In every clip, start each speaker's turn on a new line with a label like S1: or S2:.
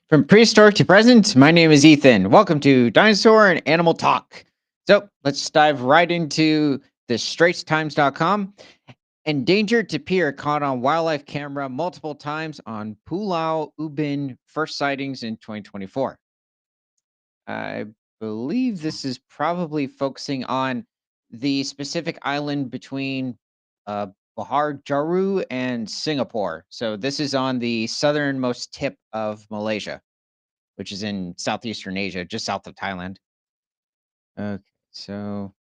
S1: From prehistoric to present, my name is Ethan. Welcome to Dinosaur and Animal Talk. So let's dive right into the straitstimes.com. Endangered tapir caught on wildlife camera multiple times on Pulau Ubin, first sightings in 2024. I believe this is probably focusing on the specific island between uh, Bahar Jaru and Singapore. So this is on the southernmost tip of Malaysia, which is in Southeastern Asia, just south of Thailand. Okay, so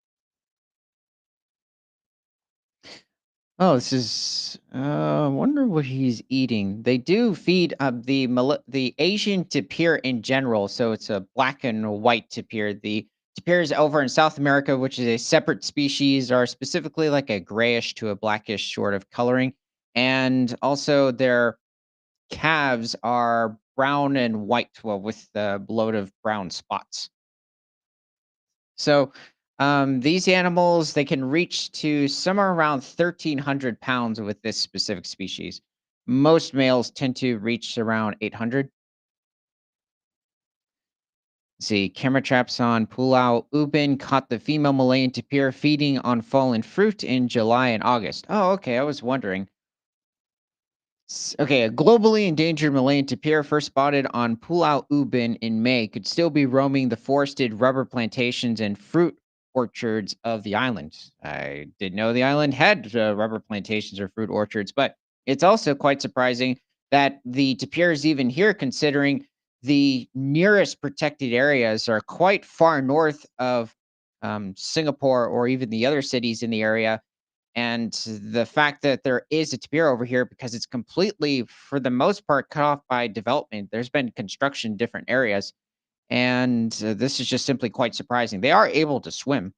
S1: this is I wonder what he's eating. They do feed the Asian tapir in general, so it's a black and white tapir. The tapirs over in South America, which is a separate species, are specifically like a grayish to a blackish sort of coloring, and also their calves are brown and white, well, with the load of brown spots. So these animals, they can reach to somewhere around 1,300 pounds with this specific species. Most males tend to reach around 800. See, camera traps on Pulau Ubin caught the female Malayan tapir feeding on fallen fruit in July and August. Oh, okay. I was wondering. Okay, a globally endangered Malayan tapir first spotted on Pulau Ubin in May could still be roaming the forested rubber plantations and fruit orchards of the island. I didn't know the island had rubber plantations or fruit orchards, but it's also quite surprising that the tapir is even here, considering the nearest protected areas are quite far north of Singapore or even the other cities in the area, and the fact that there is a tapir over here because it's completely, for the most part, cut off by development. There's been construction in different areas, and this is just simply quite surprising. They are able to swim.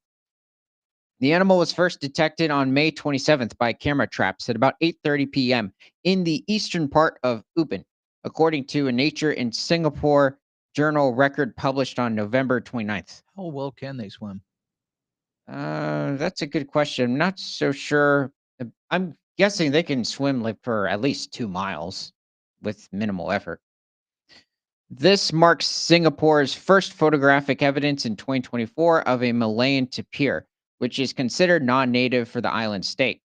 S1: The animal was first detected on May 27th by camera traps at about 8:30 p.m. in the eastern part of Ubin, according to a Nature in Singapore journal record published on November 29th.
S2: How well can they swim?
S1: That's a good question. I'm not so sure. I'm guessing they can swim like for at least 2 miles with minimal effort. This marks Singapore's first photographic evidence in 2024 of a Malayan tapir, which is considered non-native for the island state.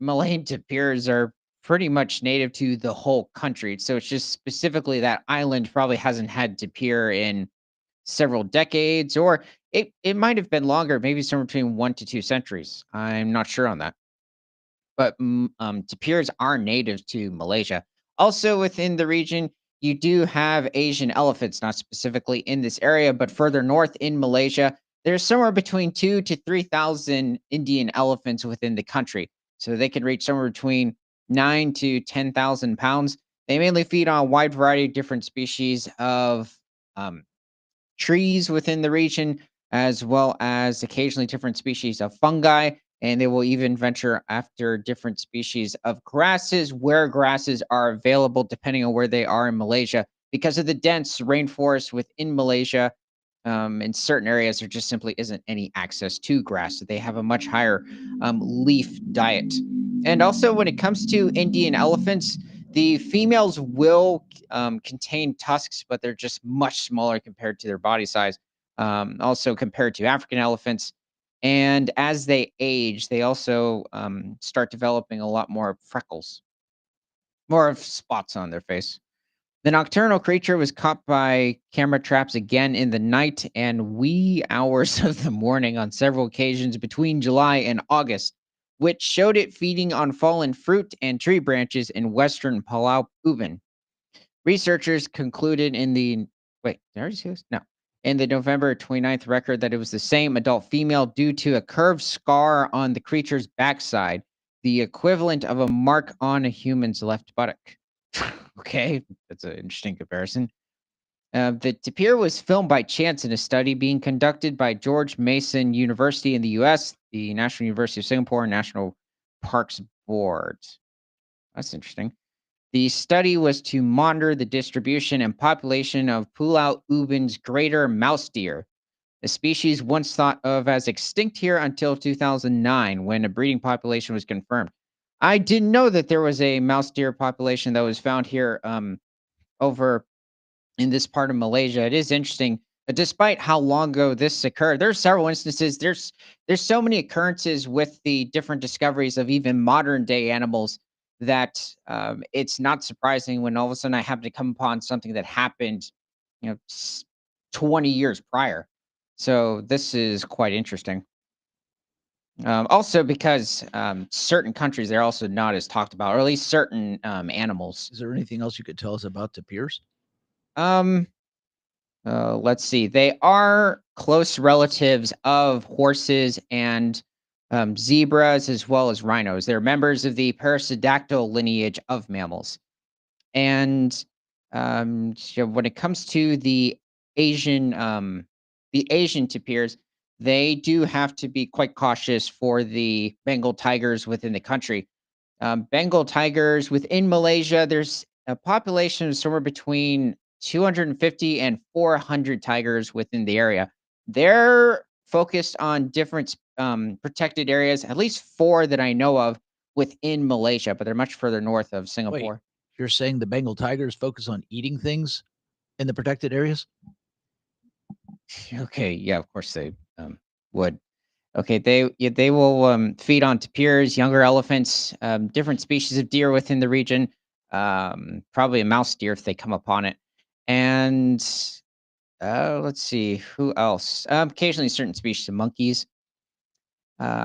S1: Malayan tapirs are pretty much native to the whole country, so it's just specifically that island probably hasn't had tapir in several decades, or it might have been longer, maybe somewhere between 1 to 2 centuries. I'm not sure on that. But tapirs are native to Malaysia. Also within the region, you do have Asian elephants, not specifically in this area, but further north in Malaysia, there's somewhere between 2 to 3,000 Indian elephants within the country. So they can reach somewhere between 9 to 10,000 pounds. They mainly feed on a wide variety of different species of um, trees within the region, as well as occasionally different species of fungi. And they will even venture after different species of grasses where grasses are available, depending on where they are in Malaysia. Because of the dense rainforest within Malaysia, in certain areas, there just simply isn't any access to grass. So they have a much higher leaf diet. And also, when it comes to Indian elephants, the females will contain tusks, but they're just much smaller compared to their body size. Also, compared to African elephants. And as they age, they also start developing a lot more freckles, more of spots on their face. The nocturnal creature was caught by camera traps again in the night and wee hours of the morning on several occasions between July and August, which showed it feeding on fallen fruit and tree branches in western Palau Ubin. Researchers concluded in the wait, did I already see this? No. In the November 29th record that it was the same adult female due to a curved scar on the creature's backside, the equivalent of a mark on a human's left buttock. Okay, that's an interesting comparison. The tapir was filmed by chance in a study being conducted by George Mason University in the US, the National University of Singapore, and National Parks Board. That's interesting. The study was to monitor the distribution and population of Pulau Ubin's greater mouse deer, a species once thought of as extinct here until 2009 when a breeding population was confirmed. I didn't know that there was a mouse deer population that was found here over in this part of Malaysia. It is interesting. Despite how long ago this occurred, there's several instances. There's so many occurrences with the different discoveries of even modern day animals that it's not surprising when all of a sudden I happen to come upon something that happened, you know, 20 years prior. So this is quite interesting. Also, because certain countries they're also not as talked about, or at least certain animals.
S2: Is there anything else you could tell us about tapirs?
S1: Um, let's see. They are close relatives of horses and zebras as well as rhinos. They're members of the parasodactyl lineage of mammals. And so when it comes to Asian, the Asian tapirs, they do have to be quite cautious for the Bengal tigers within the country. Bengal tigers within Malaysia, there's a population of somewhere between 250 and 400 tigers within the area. They're focused on different protected areas, at least four that I know of within Malaysia, but they're much further north of
S2: Wait,
S1: Singapore.
S2: you're saying the Bengal tigers focus on eating things in the protected areas?
S1: Okay, yeah, of course they would. Okay, they will feed on tapirs, younger elephants, different species of deer within the region, probably a mouse deer if they come upon it, and let's see who else. Occasionally, certain species of monkeys.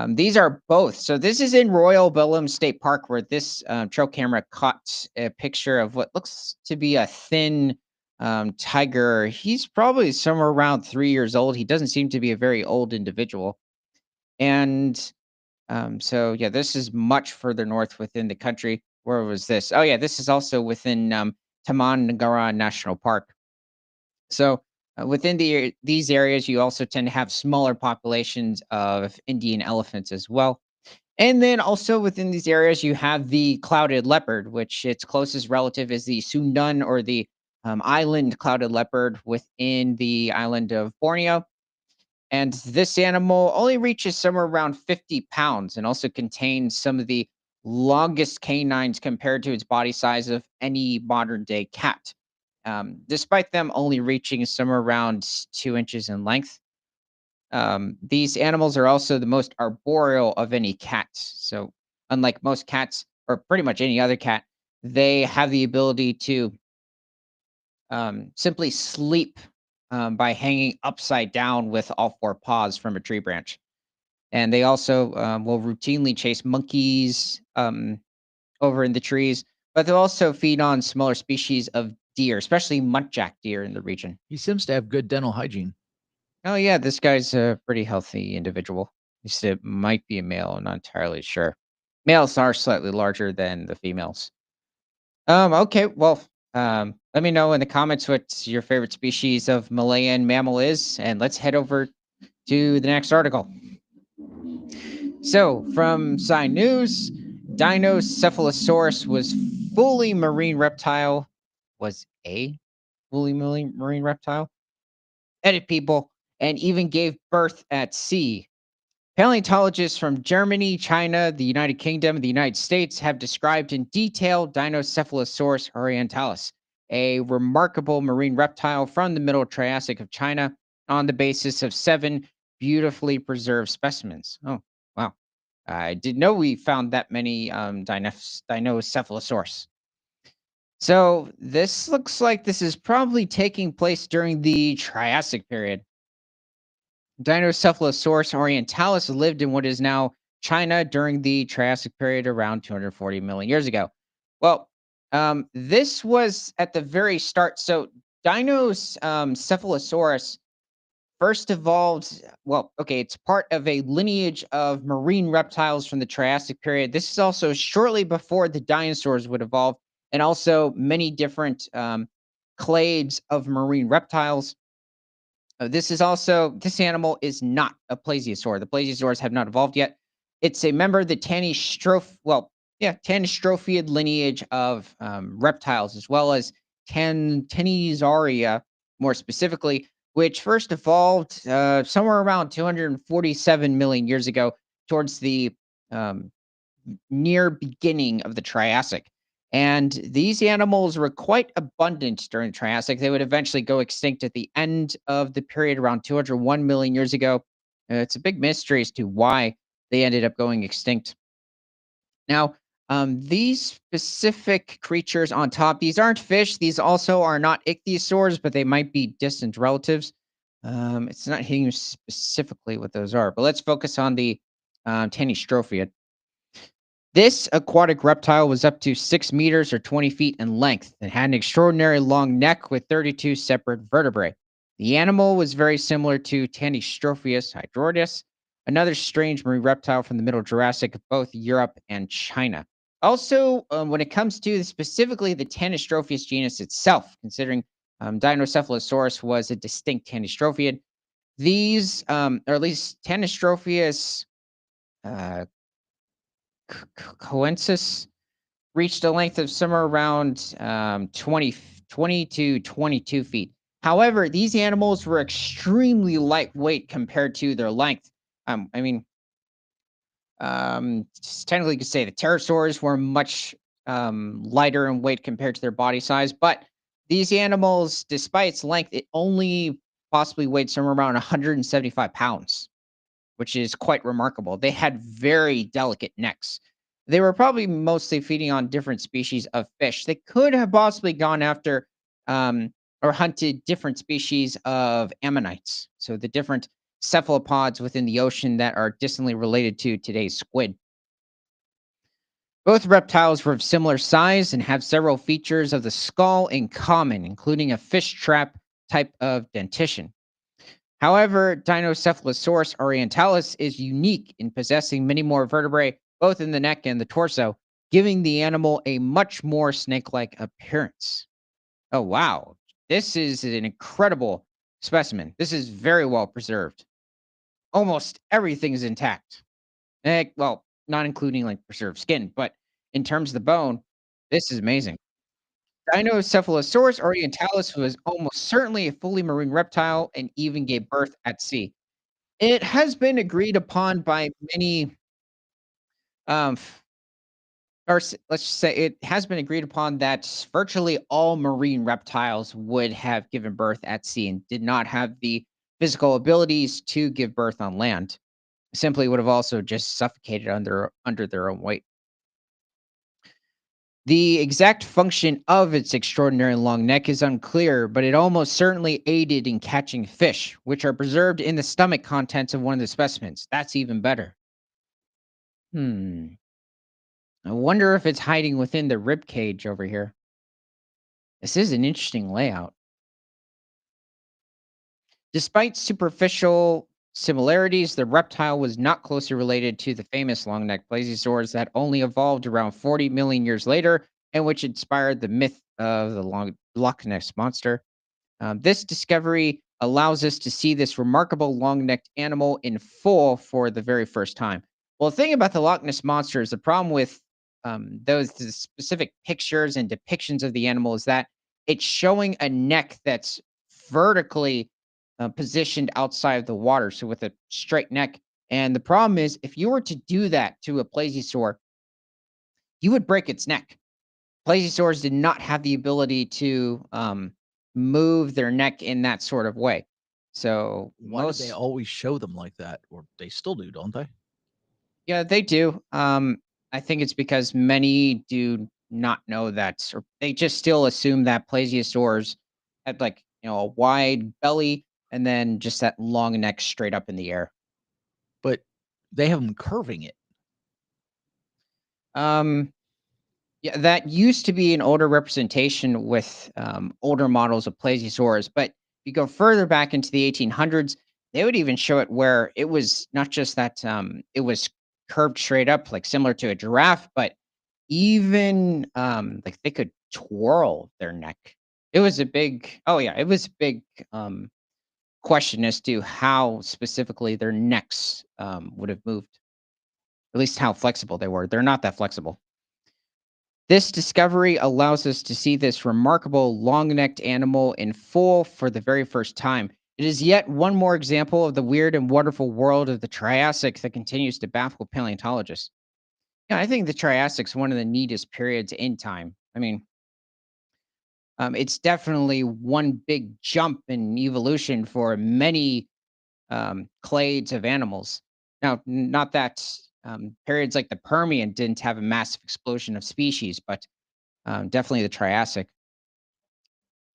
S1: These are both. So this is in Royal Bellum State Park, where this trail camera caught a picture of what looks to be a thin tiger. He's probably somewhere around 3 years old. He doesn't seem to be a very old individual. And so yeah, this is much further north within the country. Where was this? Oh yeah, this is also within Taman Negara National Park. So within these areas, you also tend to have smaller populations of Indian elephants as well. And then also within these areas, you have the clouded leopard, which its closest relative is the Sundan or the island clouded leopard within the island of Borneo. And this animal only reaches somewhere around 50 pounds and also contains some of the longest canines compared to its body size of any modern day cat. Despite them only reaching somewhere around 2 inches in length. These animals are also the most arboreal of any cats. So, unlike most cats, or pretty much any other cat, they have the ability to simply sleep by hanging upside down with all four paws from a tree branch. And they also will routinely chase monkeys over in the trees, but they'll also feed on smaller species of deer, especially muntjac deer in the region.
S2: He seems to have good dental hygiene.
S1: Oh yeah, this guy's a pretty healthy individual. He said it might be a male. I'm not entirely sure. Males are slightly larger than the females. Okay, well, let me know in the comments what your favorite species of Malayan mammal is, and let's head over to the next article. So, from Sci News, Dinocephalosaurus was fully marine reptile. Was a fully marine reptile? Edit people, and even gave birth at sea. Paleontologists from Germany, China, the United Kingdom, and the United States have described in detail Dinocephalosaurus orientalis, a remarkable marine reptile from the Middle Triassic of China, on the basis of 7 beautifully preserved specimens. Oh, wow. I didn't know we found that many Dinocephalosaurus. So this looks like this is probably taking place during the Triassic period. Dinocephalosaurus orientalis lived in what is now China during the Triassic period around 240 million years ago. Well, this was at the very start. So, Dinocephalosaurus first evolved. Well, okay, it's part of a lineage of marine reptiles from the Triassic period. This is also shortly before the dinosaurs would evolve, and also many different clades of marine reptiles. This animal is not a plesiosaur. The plesiosaurs have not evolved yet. It's a member of the Tanystrophiid lineage of reptiles, as well as Tanisaria, more specifically, which first evolved somewhere around 247 million years ago, towards the um, near beginning of the Triassic. And these animals were quite abundant during the Triassic. They would eventually go extinct at the end of the period around 201 million years ago. It's a big mystery as to why they ended up going extinct. Now, these specific creatures on top, these aren't fish. These also are not ichthyosaurs, but they might be distant relatives. It's not hitting you specifically what those are, but let's focus on the Tanystrophiid. This aquatic reptile was up to 6 meters or 20 feet in length and had an extraordinary long neck with 32 separate vertebrae. The animal was very similar to Tanystropheus hydroides, another strange marine reptile from the Middle Jurassic of both Europe and China. Also, when it comes to specifically the Tanystropheus genus itself, considering Dinocephalosaurus was a distinct Tanystrophiid, these, or at least Tanystropheus uh, coensis, reached a length of somewhere around 20 to 22 feet. However, these animals were extremely lightweight compared to their length. I mean, technically, you could say the pterosaurs were much lighter in weight compared to their body size, but these animals, despite its length, it only possibly weighed somewhere around 175 pounds, which is quite remarkable. They had very delicate necks. They were probably mostly feeding on different species of fish. They could have possibly gone after um, or hunted different species of ammonites. So the different cephalopods within the ocean that are distantly related to today's squid. Both reptiles were of similar size and have several features of the skull in common, including a fish trap type of dentition. However, Dinocephalosaurus orientalis is unique in possessing many more vertebrae, both in the neck and the torso, giving the animal a much more snake like appearance. Oh, wow. This is an incredible specimen. This is very well preserved. Almost everything is intact. Well, not including like preserved skin, but in terms of the bone, this is amazing. Dinocephalosaurus orientalis was almost certainly a fully marine reptile and even gave birth at sea. It has been agreed upon by many, f or let's just say it has been agreed upon that virtually all marine reptiles would have given birth at sea and did not have the physical abilities to give birth on land. Simply would have also just suffocated under their own weight. The exact function of its extraordinary long neck is unclear, but it almost certainly aided in catching fish, which are preserved in the stomach contents of one of the specimens. That's even better. Hmm. I wonder if it's hiding within the rib cage over here. This is an interesting layout. Despite superficial similarities, the reptile was not closely related to the famous long-necked plesiosaurs that only evolved around 40 million years later and which inspired the myth of the Loch Ness monster. This discovery allows us to see this remarkable long-necked animal in full for the very first time. Well, the thing about the Loch Ness monster is the problem with those the specific pictures and depictions of the animal is that it's showing a neck that's vertically positioned outside of the water, so with a straight neck. And the problem is, if you were to do that to a plesiosaur, you would break its neck. Plesiosaurs did not have the ability to move their neck in that sort of way. So
S2: Why did they
S1: most,
S2: always show them like that? Or they still do, don't they?
S1: yeah, they do. I think it's because many do not know that, or they just still assume that plesiosaurs had like a wide belly and then just that long neck straight up in the air.
S2: But they have them curving it.
S1: Um, Yeah, that used to be an older representation with older models of plesiosaurs, but if you go further back into the 1800s, they would even show it where it was not just that it was curved straight up, like similar to a giraffe, but even like they could twirl their neck. It was a big, oh yeah, it was a big question as to how specifically their necks would have moved, at least how flexible they were. They're not that flexible. This discovery allows us to see this remarkable long necked animal in full for the very first time. It is yet one more example of the weird and wonderful world of the Triassic that continues to baffle paleontologists. Yeah, I think the Triassic is one of the neatest periods in time. I mean, it's definitely one big jump in evolution for many clades of animals. Now, not that periods like the Permian didn't have a massive explosion of species, but definitely the Triassic.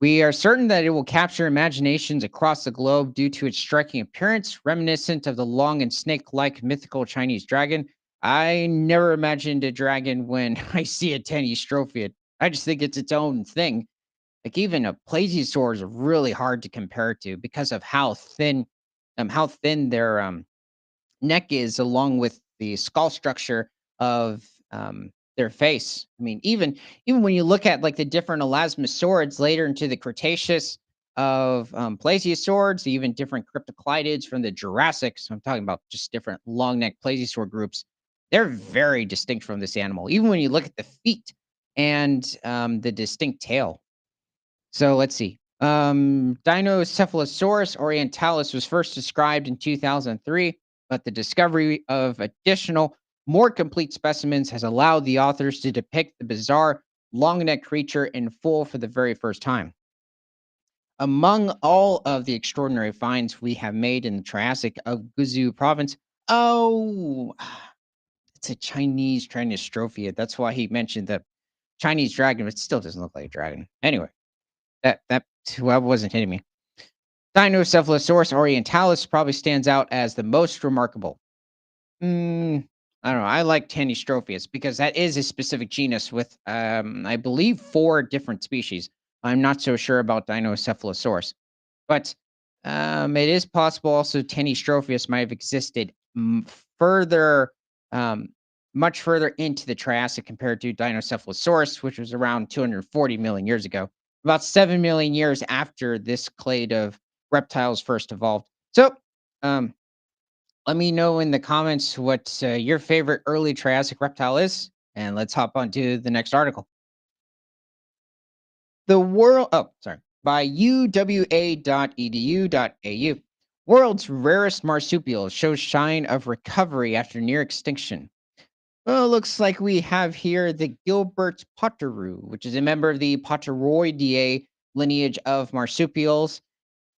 S1: We are certain that it will capture imaginations across the globe due to its striking appearance, reminiscent of the long and snake like mythical Chinese dragon. I never imagined a dragon when I see a Tenistrophiid. I just think it's its own thing. Like even a plesiosaur is really hard to compare to because of how thin their neck is, along with the skull structure of their face. I mean, even when you look at like the different elasmosaurids later into the Cretaceous of plesiosaurs, even different cryptoclydids from the Jurassic. So I'm talking about just different long neck plesiosaur groups. They're very distinct from this animal. Even when you look at the feet and the distinct tail. So let's see. Dinocephalosaurus orientalis was first described in 2003, but the discovery of additional, more complete specimens has allowed the authors to depict the bizarre long necked creature in full for the very first time. Among all of the extraordinary finds we have made in the Triassic of Guizhou province, oh, it's a Chinese Trinostrophia. That's why he mentioned the Chinese dragon, but it still doesn't look like a dragon. Anyway. That well, wasn't hitting me. Dinocephalosaurus orientalis probably stands out as the most remarkable. I don't know. I like Tanystropheus because that is a specific genus with, I believe, 4 different species. I'm not so sure about Dinocephalosaurus, but it is possible also Tanystropheus might have existed further, um, much further into the Triassic compared to Dinocephalosaurus, which was around 240 million years ago, about 7 million years after this clade of reptiles first evolved. So, um, let me know in the comments what your favorite early Triassic reptile is, and let's hop on to the next article. By uwa.edu.au. World's rarest marsupial shows sign of recovery after near extinction. Well, looks like we have here the Gilbert's potteroo, which is a member of the Potteroideae lineage of marsupials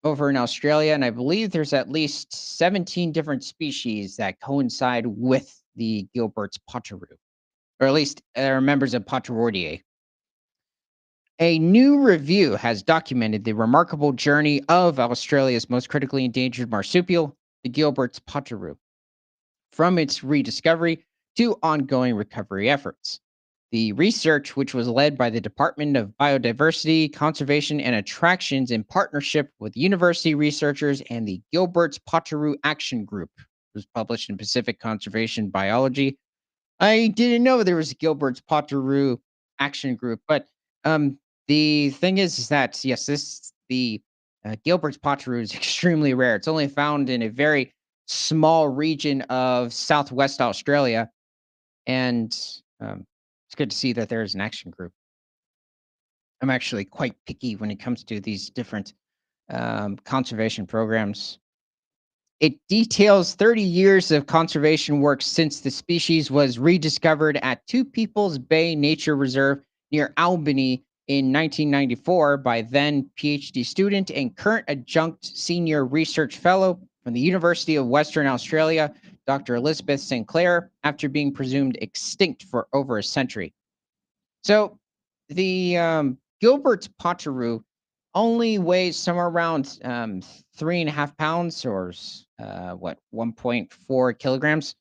S1: over in Australia, and I believe there's at least 17 different species that coincide with the Gilbert's potteroo, or at least are members of Potteroideae. A new review has documented the remarkable journey of Australia's most critically endangered marsupial, the Gilbert's potteroo, from its rediscovery to ongoing recovery efforts. The research, which was led by the Department of Biodiversity, Conservation, and Attractions in partnership with university researchers and the Gilbert's Potteroo Action Group, was published in Pacific Conservation Biology. I didn't know there was a Gilbert's Potteroo Action Group, but the thing is that yes, this the Gilbert's Potteroo is extremely rare. It's only found in a very small region of southwest Australia, and it's good to see that there is an action group. I'm actually quite picky when it comes to these different conservation programs. It details 30 years of conservation work since the species was rediscovered at Two Peoples Bay Nature Reserve near Albany in 1994 by then PhD student and current adjunct senior research fellow from the University of Western Australia, Dr. Elizabeth Sinclair, after being presumed extinct for over a century. So the Gilbert's potteroo only weighs somewhere around 3.5 pounds or what 1.4 kilograms.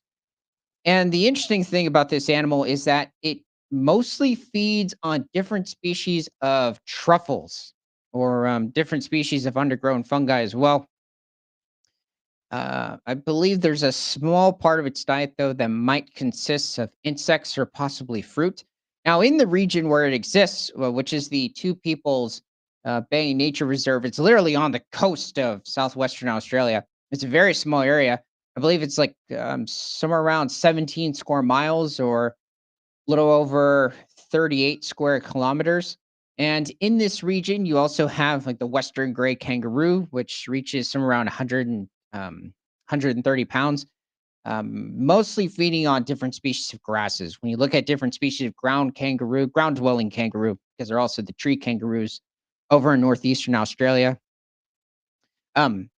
S1: And the interesting thing about this animal is that it mostly feeds on different species of truffles or different species of undergrown fungi as well. I believe there's a small part of its diet, though, that might consist of insects or possibly fruit. Now, in the region where it exists, well, which is the Two Peoples Bay Nature Reserve, it's literally on the coast of southwestern Australia. It's a very small area. I believe it's like somewhere around 17 square miles or a little over 38 square kilometers. And in this region, you also have like the western gray kangaroo, which reaches somewhere around 100 130 pounds. mostly feeding on different species of grasses. When you look at different species of ground dwelling kangaroo, because they're also the tree kangaroos over in northeastern Australia. Um,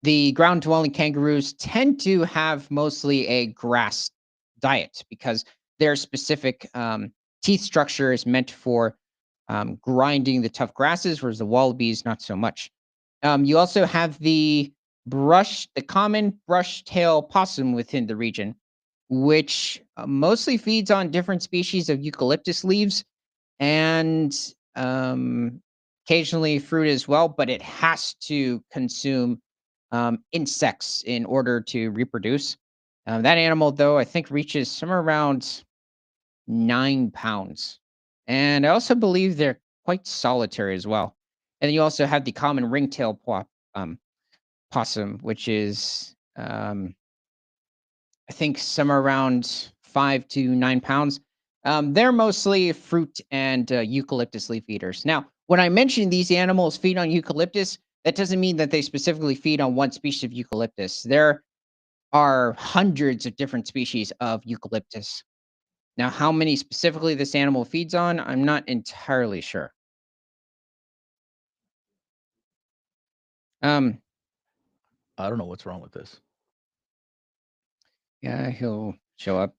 S1: the ground dwelling kangaroos tend to have mostly a grass diet because their specific teeth structure is meant for grinding the tough grasses, whereas the wallabies, not so much. You also have the common brush tail possum within the region, which mostly feeds on different species of eucalyptus leaves and um, occasionally fruit as well, but it has to consume insects in order to reproduce. That animal, though, I think reaches somewhere around 9 pounds. And I also believe they're quite solitary as well. And then you also have the common um, possum, which is, I think, somewhere around 5 to 9 pounds. They're mostly fruit and eucalyptus leaf eaters. Now, when I mention these animals feed on eucalyptus, that doesn't mean that they specifically feed on one species of eucalyptus. There are hundreds of different species of eucalyptus. Now, how many specifically this animal feeds on, I'm not entirely sure. Um,
S2: I don't know what's wrong with this.
S1: yeah, he'll show up.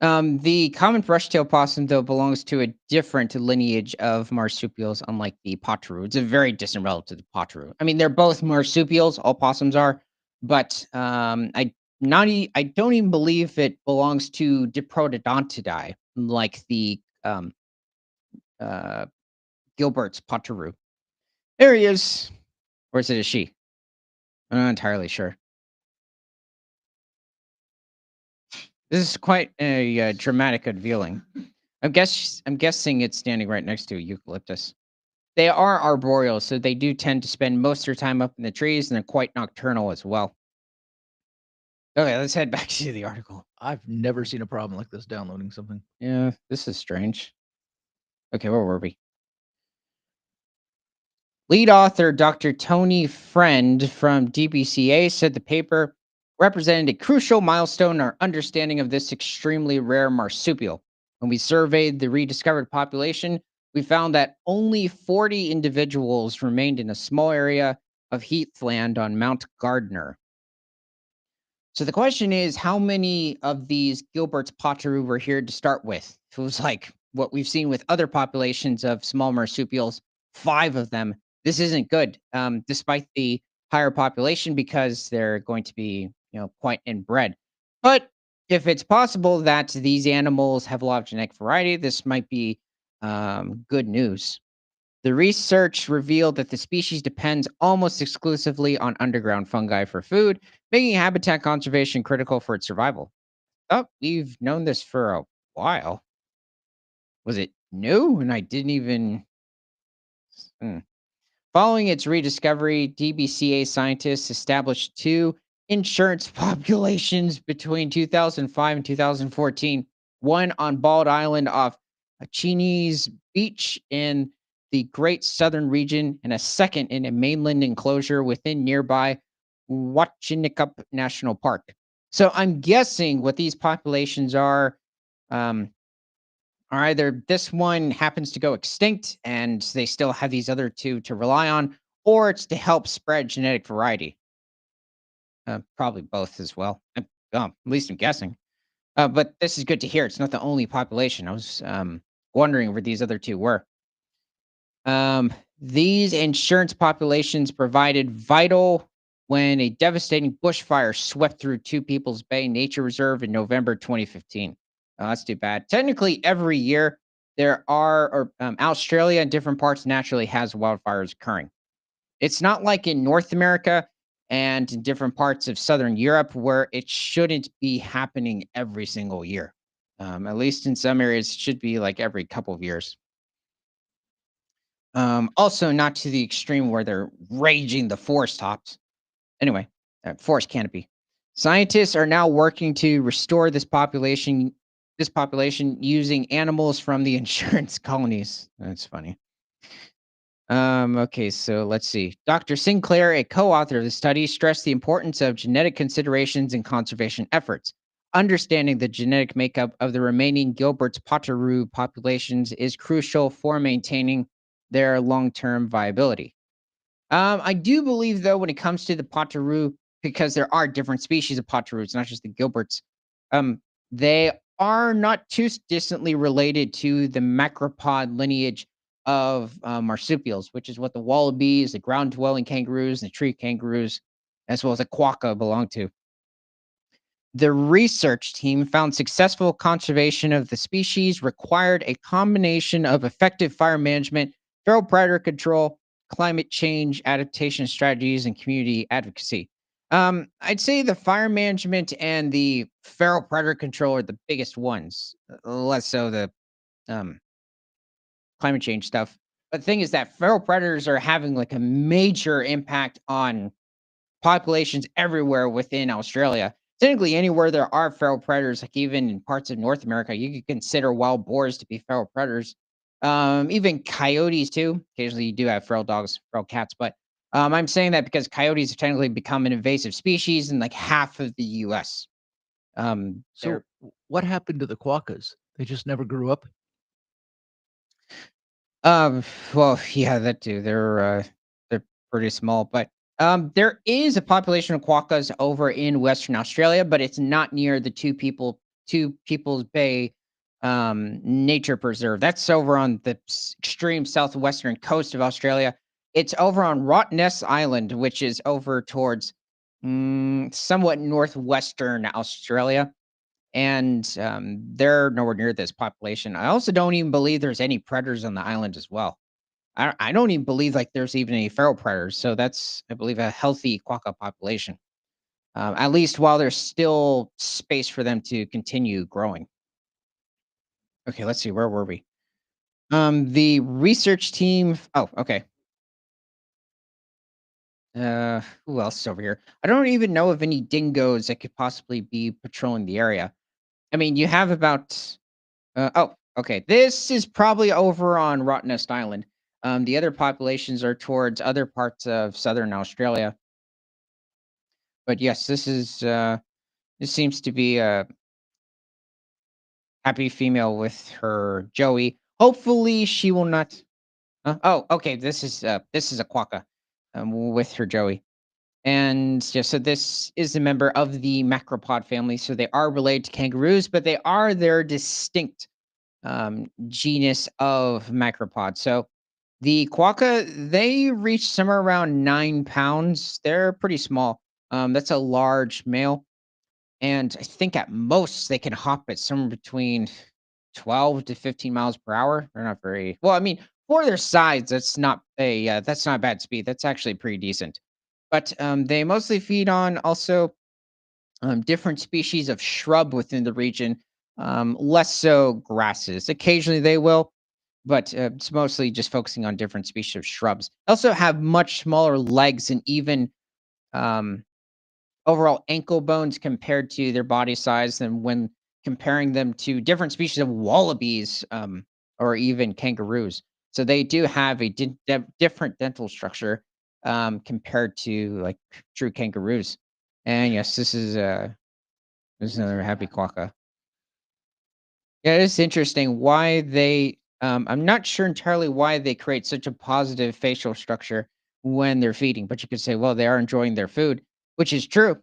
S1: The common brush-tailed possum, though, belongs to a different lineage of marsupials, unlike the potoroo. It's a very distant relative to the potoroo. I mean, they're both marsupials, all possums are, but I don't even believe it belongs to Diprotodontidae, like the uh, Gilbert's potoroo. There he is. Or is it a she? I'm not entirely sure. This is quite a dramatic unveiling. I'm guessing it's standing right next to a eucalyptus. They are arboreal, so they do tend to spend most of their time up in the trees, and they're quite nocturnal as well. Okay, let's head back to the article.
S2: I've never seen a problem like this downloading something.
S1: Yeah, this is strange. Okay, where were we? Lead author Dr. Tony Friend from DBCA said the paper represented a crucial milestone in our understanding of this extremely rare marsupial. When we surveyed the rediscovered population, we found that only 40 individuals remained in a small area of heathland on Mount Gardner. So the question is, how many of these Gilbert's Pottery were here to start with? If it was like what we've seen with other populations of small marsupials, 5 of them. This isn't good, despite the higher population, because they're going to be, quite inbred. But if it's possible that these animals have a lot of genetic variety, this might be good news. The research revealed that the species depends almost exclusively on underground fungi for food, making habitat conservation critical for its survival. Oh, we've known this for a while. Was it new? And I didn't even. Hmm. Following its rediscovery, DBCA scientists established two insurance populations between 2005 and 2014, one on Bald Island off Cheney's Beach in the Great Southern Region, and a second in a mainland enclosure within nearby Watchinikup National Park. So I'm guessing what these populations um, are either this one happens to go extinct and they still have these other two to rely on, or it's to help spread genetic variety. Probably both as well. At least I'm guessing. But this is good to hear. It's not the only population. I was wondering where these other two were. These insurance populations provided vital when a devastating bushfire swept through Two People's Bay Nature Reserve in November 2015. Oh, that's too bad. Technically, every year Australia and different parts naturally has wildfires occurring. It's not like in North America and in different parts of Southern Europe where it shouldn't be happening every single year. At least in some areas, it should be like every couple of years. Also, not to the extreme where they're raging the forest tops. Anyway, forest canopy. Scientists are now working to restore this population using animals from the insurance colonies. That's funny. Okay, so let's see. Dr. Sinclair, a co-author of the study, stressed the importance of genetic considerations in conservation efforts. Understanding the genetic makeup of the remaining Gilbert's potteroo populations is crucial for maintaining their long-term viability. I do believe, though, when it comes to the Potteroo, because there are different species of Potteroos, not just the Gilberts, they are not too distantly related to the macropod lineage of marsupials, which is what the wallabies, the ground dwelling kangaroos, and the tree kangaroos, as well as the quokka belong to. The research team found successful conservation of the species required a combination of effective fire management, feral predator control, climate change adaptation strategies, and community advocacy. I'd say the fire management and the feral predator control are the biggest ones, less so the um, climate change stuff. But the thing is that feral predators are having like a major impact on populations everywhere within Australia. Technically, anywhere there are feral predators, like even in parts of North America, you could consider wild boars to be feral predators. Even coyotes too. Occasionally, you do have feral dogs, feral cats, but I'm saying that because coyotes have technically become an invasive species in like half of the U.S.
S2: So,
S1: They're
S2: what happened to the quokkas? They just never grew up?
S1: Um, well, yeah, that too. They're pretty small, but there is a population of quokkas over in Western Australia, but it's not near the Two People's Bay nature preserve. That's over on the extreme southwestern coast of Australia. It's over on Rottnest Island, which is over towards somewhat northwestern Australia, and they're nowhere near this population. I also don't even believe there's any predators on the island as well. I don't even believe like there's even any feral predators. So that's, I believe, a healthy quokka population. At least while there's still space for them to continue growing. Okay, let's see. Where were we? The research team. Oh, okay. Who else is over here? I don't even know of any dingoes that could possibly be patrolling the area. I mean, you have about okay. This is probably over on Rottnest Island. The other populations are towards other parts of southern Australia. But yes, this seems to be a happy female with her Joey. Hopefully, she will not. Oh, okay. This is a quokka, with her Joey. And yeah, so this is a member of the macropod family. So they are related to kangaroos, but they are their distinct genus of macropods. So the quokka, they reach somewhere around 9 pounds. They're pretty small. That's a large male. And I think at most they can hop at somewhere between 12 to 15 miles per hour. They're not very well. I mean, for their size, that's not bad speed. That's actually pretty decent. But they mostly feed on also different species of shrub within the region, less so grasses. Occasionally they will, but it's mostly just focusing on different species of shrubs. They also have much smaller legs and even um, overall ankle bones compared to their body size than when comparing them to different species of wallabies, or even kangaroos. So they do have a different dental structure compared to like true kangaroos. And yes, this is another happy quokka. Yeah, it's interesting why I'm not sure entirely why they create such a positive facial structure when they're feeding, but you could say, well, they are enjoying their food, which is true.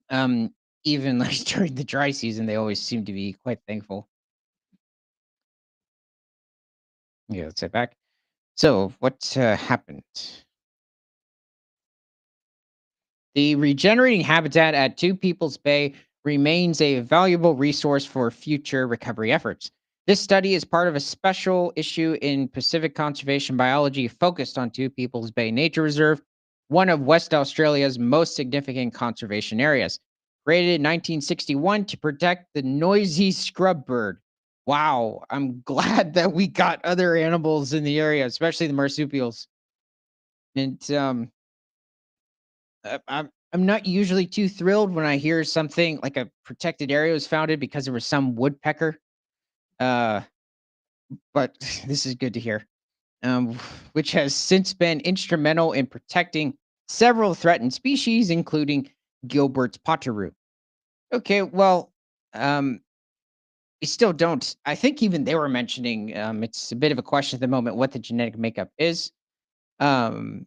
S1: Um, even like during the dry season, they always seem to be quite thankful. Yeah, let's sit back. So, what happened? The regenerating habitat at Two People's Bay remains a valuable resource for future recovery efforts. This study is part of a special issue in Pacific conservation biology focused on Two People's Bay Nature Reserve, one of West Australia's most significant conservation areas. Created in 1961 to protect the noisy scrub bird. Wow, I'm glad that we got other animals in the area, especially the marsupials. And I'm not usually too thrilled when I hear something like a protected area was founded because there was some woodpecker. Uh, but this is good to hear. um, which has since been instrumental in protecting several threatened species, including Gilbert's potteroo. Okay, well, um, we still don't. I think even they were mentioning it's a bit of a question at the moment what the genetic makeup is. Um,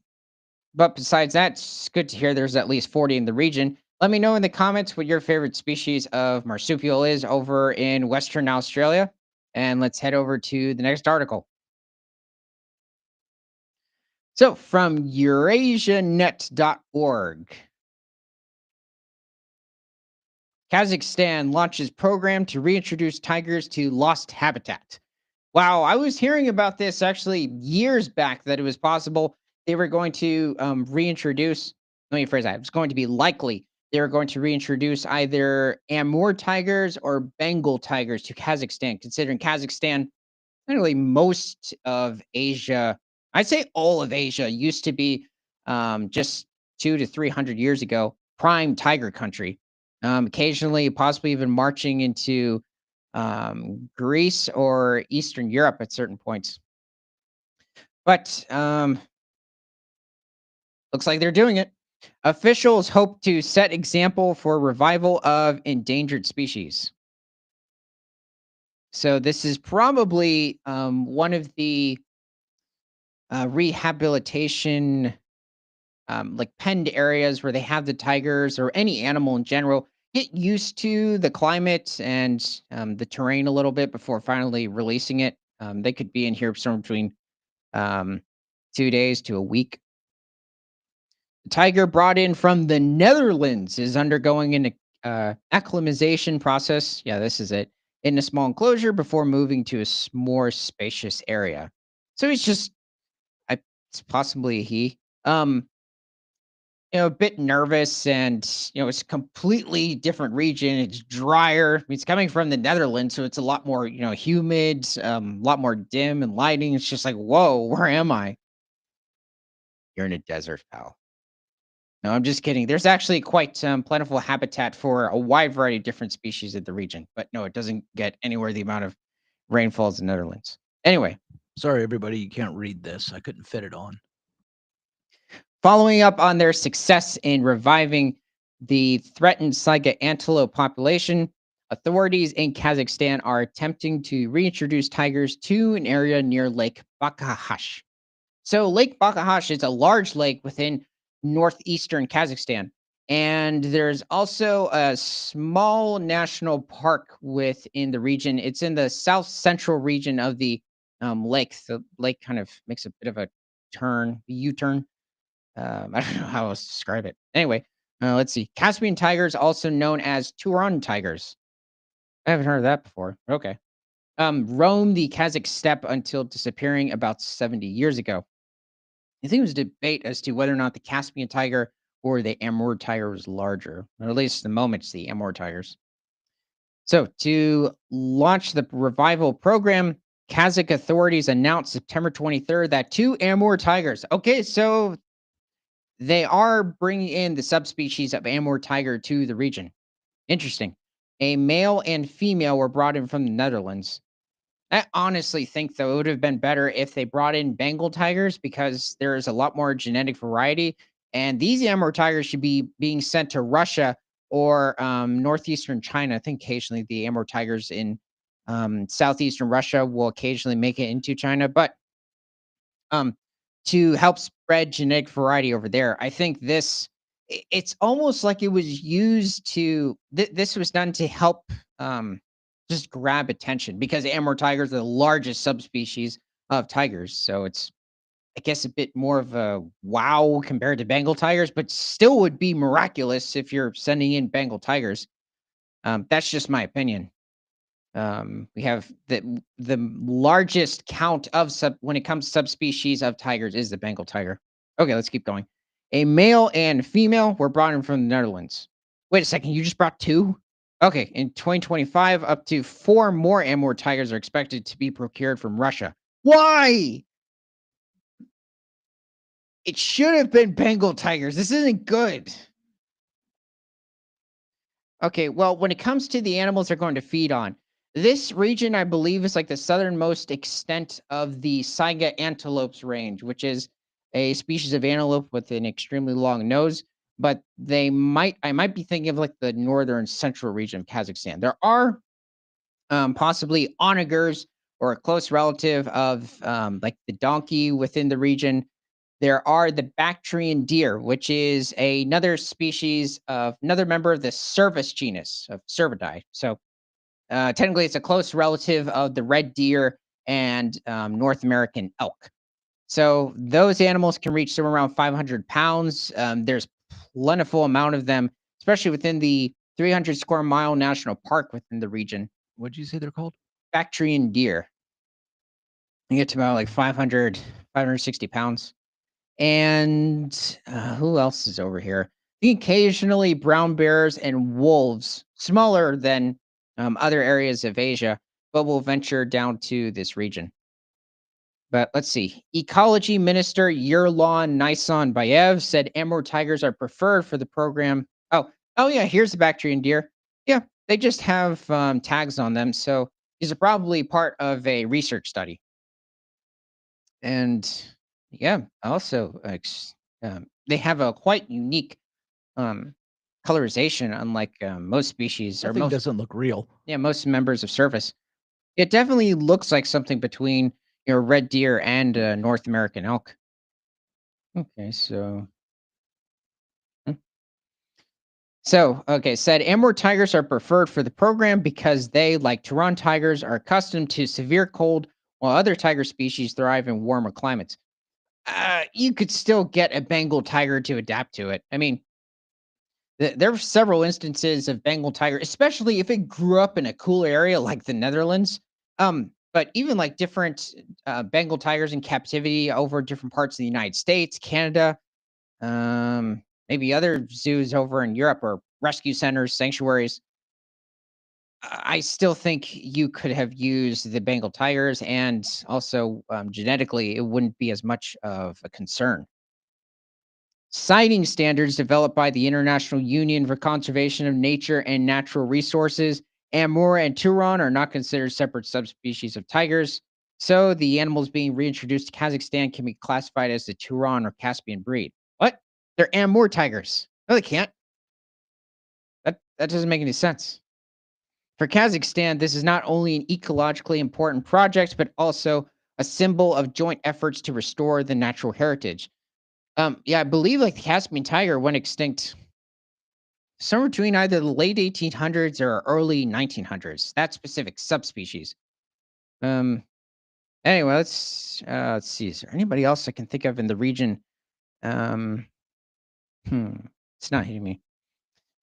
S1: but besides that, it's good to hear there's at least 40 in the region. Let me know in the comments what your favorite species of marsupial is over in Western Australia. And let's head over to the next article. So, from EurasiaNet.org, Kazakhstan launches program to reintroduce tigers to lost habitat. Wow, I was hearing about this actually years back that it was possible they were going to reintroduce. Let me phrase that. It's going to be likely they were going to reintroduce either Amur tigers or Bengal tigers to Kazakhstan, considering Kazakhstan, literally most of Asia, I'd say all of Asia, used to be just 200 to 300 years ago, prime tiger country. Occasionally, possibly even marching into Greece or Eastern Europe at certain points. But looks like they're doing it. Officials hope to set example for revival of endangered species. So this is probably one of the rehabilitation, like penned areas where they have the tigers or any animal in general get used to the climate and the terrain a little bit before finally releasing it. They could be in here somewhere between um, 2 days to a week. The tiger brought in from the Netherlands is undergoing an acclimatization process. Yeah, this is it, in a small enclosure before moving to a more spacious area. So he's just, it's possibly he. Um, a bit nervous and, it's a completely different region. It's drier. I mean, it's coming from the Netherlands, so it's a lot more, humid, a lot more dim and lighting. It's just like, whoa, where am I? You're in a desert, pal. No, I'm just kidding. There's actually quite plentiful habitat for a wide variety of different species in the region, but no, it doesn't get anywhere the amount of rainfalls in the Netherlands. Anyway,
S2: Sorry, everybody, you can't read this. I couldn't fit it on.
S1: following up on their success in reviving the threatened Saiga antelope population, authorities in Kazakhstan are attempting to reintroduce tigers to an area near Lake Bakahash. So, Lake Bakahash is a large lake within northeastern Kazakhstan. And there's also a small national park within the region. It's in the south central region of the lake. The lake kind of makes a bit of a turn, U turn. I don't know how else to describe it. Anyway, let's see. Caspian tigers, also known as Turan tigers. I haven't heard of that before. Okay. Roamed the Kazakh steppe until disappearing about 70 years ago. I think it was a debate as to whether or not the Caspian tiger or the Amur tiger was larger, or at least at the moment it's the Amur tigers. So, to launch the revival program, Kazakh authorities announced September 23rd that two Amur tigers. Okay, so they are bringing in the subspecies of Amur tiger to the region. Interesting. A male and female were brought in from the Netherlands. I honestly think, though, it would have been better if they brought in Bengal tigers because there's a lot more genetic variety. And these Amur tigers should be being sent to Russia or northeastern China. I think occasionally the Amur tigers in southeastern Russia will occasionally make it into China. But um, to help spread genetic variety over there. I think it's almost like it was used to this was done to help um just grab attention because Amur tigers are the largest subspecies of tigers. So it's, I guess, a bit more of a wow compared to Bengal tigers, but still would be miraculous if you're sending in Bengal tigers. That's just my opinion. We have the largest count of when it comes to subspecies of tigers is the Bengal tiger. Okay, let's keep going. A male and female were brought in from the Netherlands. Wait a second, you just brought two? Okay, in 2025, up to four more Amur tigers are expected to be procured from Russia. Why? It should have been Bengal tigers. This isn't good. Okay, well, when it comes to the animals they're going to feed on, This region, I believe, is like the southernmost extent of the Saiga antelopes range, which is a species of antelope with an extremely long nose. But I might be thinking of like the northern central region of Kazakhstan. There are possibly onagers or a close relative of like the donkey within the region. There are the Bactrian deer, which is another species of another member of the Cervus genus of Cervidae. So technically, it's a close relative of the red deer and North American elk. So those animals can reach somewhere around 500 pounds. There's plentiful amount of them, especially within the 300 square mile national park within the region.
S2: What'd you say they're called?
S1: Bactrian deer. You get to about like 500, 560 pounds. And who else is over here? The occasionally brown bears and wolves, smaller than other areas of Asia, but will venture down to this region. But let's see. Ecology Minister Yerlan Nisan Bayev said Amur tigers are preferred for the program. Oh yeah, here's the Bactrian deer. Yeah, they just have tags on them, so these are probably part of a research study. And yeah, also they have a quite unique um, colorization, unlike most species
S2: That
S1: or
S2: thing
S1: most
S2: doesn't look real.
S1: most members of service. It definitely looks like something between red deer and North American elk. Okay, so hmm. Okay, said Amur tigers are preferred for the program because they, like Turan tigers, are accustomed to severe cold, while other tiger species thrive in warmer climates. You could still get a Bengal tiger to adapt to it. I mean, there were several instances of Bengal tiger, especially if it grew up in a cool area like the Netherlands. But even like different Bengal tigers in captivity over different parts of the United States, Canada, maybe other zoos over in Europe or rescue centers, sanctuaries. I still think you could have used the Bengal tigers, and also genetically, it wouldn't be as much of a concern. Siting standards developed by the International Union for Conservation of Nature and Natural Resources, Amur and Turon are not considered separate subspecies of tigers. So the animals being reintroduced to Kazakhstan can be classified as the Turon or Caspian breed. What? They're Amur tigers. No, they can't. That doesn't make any sense. For Kazakhstan, this is not only an ecologically important project, but also a symbol of joint efforts to restore the natural heritage. Yeah, I believe like the Caspian tiger went extinct somewhere between either the late 1800s or early 1900s. That specific subspecies. Um. Anyway, let's see. Is there anybody else I can think of in the region? Um. Hmm. It's not hitting me.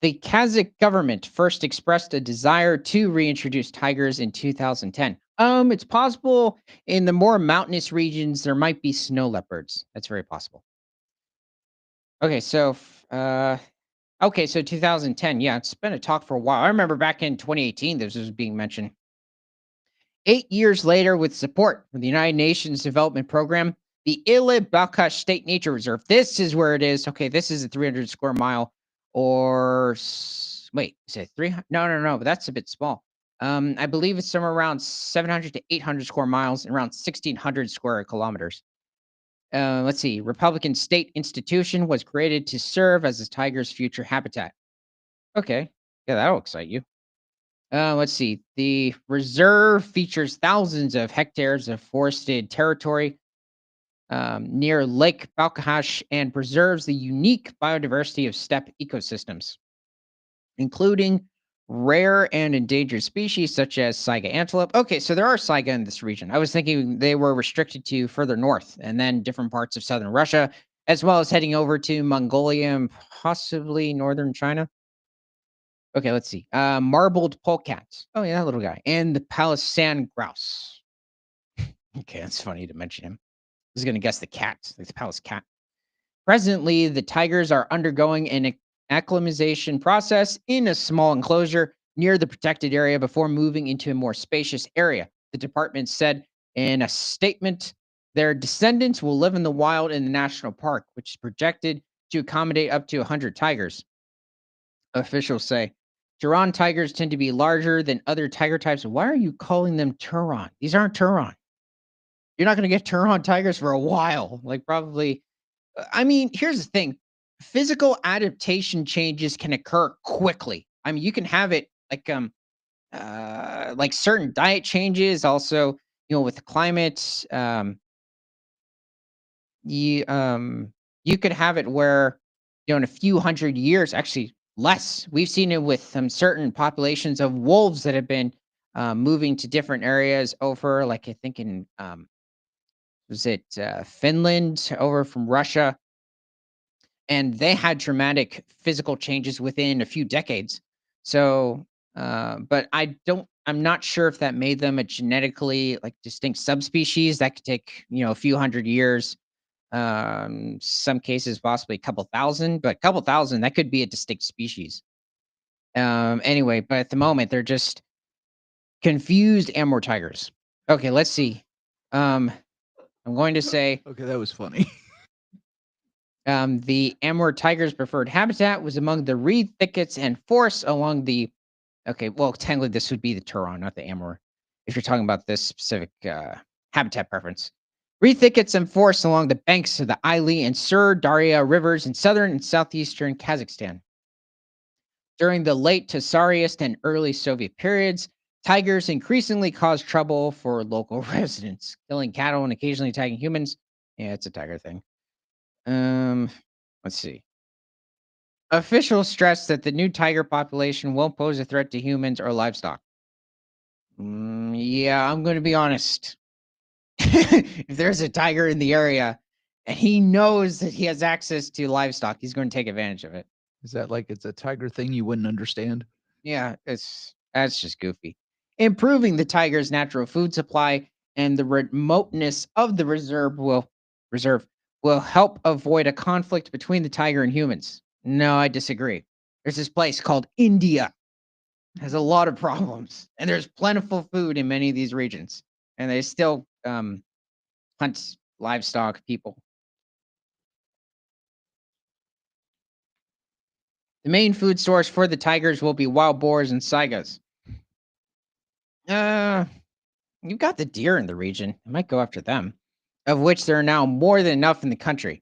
S1: The Kazakh government first expressed a desire to reintroduce tigers in 2010. It's possible in the more mountainous regions there might be snow leopards. That's very possible. Okay, so 2010. Yeah, it's been a talk for a while. I remember back in 2018 this was being mentioned. 8 years later, with support from the United Nations Development Program, the Ile Balkhash State Nature Reserve. This is where it is. Okay, this is a 300 square mile, or wait, is it 300? No, no, no. But that's a bit small. I believe it's somewhere around 700 to 800 square miles and around 1,600 square kilometers. Let's see. Republican State Institution was created to serve as the tiger's future habitat. Okay, yeah, that'll excite you. Let's see. The reserve features thousands of hectares of forested territory near Lake Balkhash and preserves the unique biodiversity of steppe ecosystems, including rare and endangered species such as Saiga antelope. Okay, so there are Saiga in this region. I was thinking they were restricted to further north and then different parts of southern Russia, as well as heading over to Mongolia and possibly northern China. Okay, let's see. Marbled polecat. Oh, yeah, that little guy. And the Pallas sand grouse. Okay, that's funny to mention him. I was going to guess the cat, like the Pallas cat. Presently, the tigers are undergoing an acclimatization process in a small enclosure near the protected area before moving into a more spacious area. The department said in a statement their descendants will live in the wild in the national park, which is projected to accommodate up to 100 tigers, officials say. Turan tigers tend to be larger than other tiger types. Why are you calling them Turan? These aren't Turan. You're not going to get Turan tigers for a while. Like, probably. I mean, here's the thing: physical adaptation changes can occur quickly. I mean, you can have it like certain diet changes. Also, with the climate, you you could have it where, in a few hundred years, actually less. We've seen it with certain populations of wolves that have been moving to different areas over, like I think in was it Finland, over from Russia, and they had dramatic physical changes within a few decades. So, but I'm not sure if that made them a genetically like distinct subspecies. That could take a few hundred years, some cases possibly a couple thousand, but a couple thousand, that could be a distinct species. Anyway, but at the moment they're just confused amur tigers. Okay, let's see. Um, I'm going to say
S2: Okay, that was funny.
S1: the amur tiger's preferred habitat was among the reed thickets and forests along the. Okay, well, technically this would be the Turon, not the amur, if you're talking about this specific habitat preference. Reed thickets and forests along the banks of the Ili and Sur Daria rivers in southern and southeastern Kazakhstan. During the late Tsarist and early Soviet periods, tigers increasingly caused trouble for local residents, killing cattle and occasionally attacking humans. Yeah, it's a tiger thing. Um, let's see. Officials stress that the new tiger population won't pose a threat to humans or livestock. Yeah, I'm going to be honest. If there's a tiger in the area and he knows that he has access to livestock, he's going to take advantage of it.
S2: Is that like it's a tiger thing you wouldn't understand?
S1: Yeah, that's just goofy. Improving the tiger's natural food supply and the remoteness of the reserve will help avoid a conflict between the tiger and humans. No, I disagree. There's this place called India. Has a lot of problems, and there's plentiful food in many of these regions, and they still hunt livestock people. The main food source for the tigers will be wild boars and saigas. Uh, you've got the deer in the region. I might go after them, of which there are now more than enough in the country.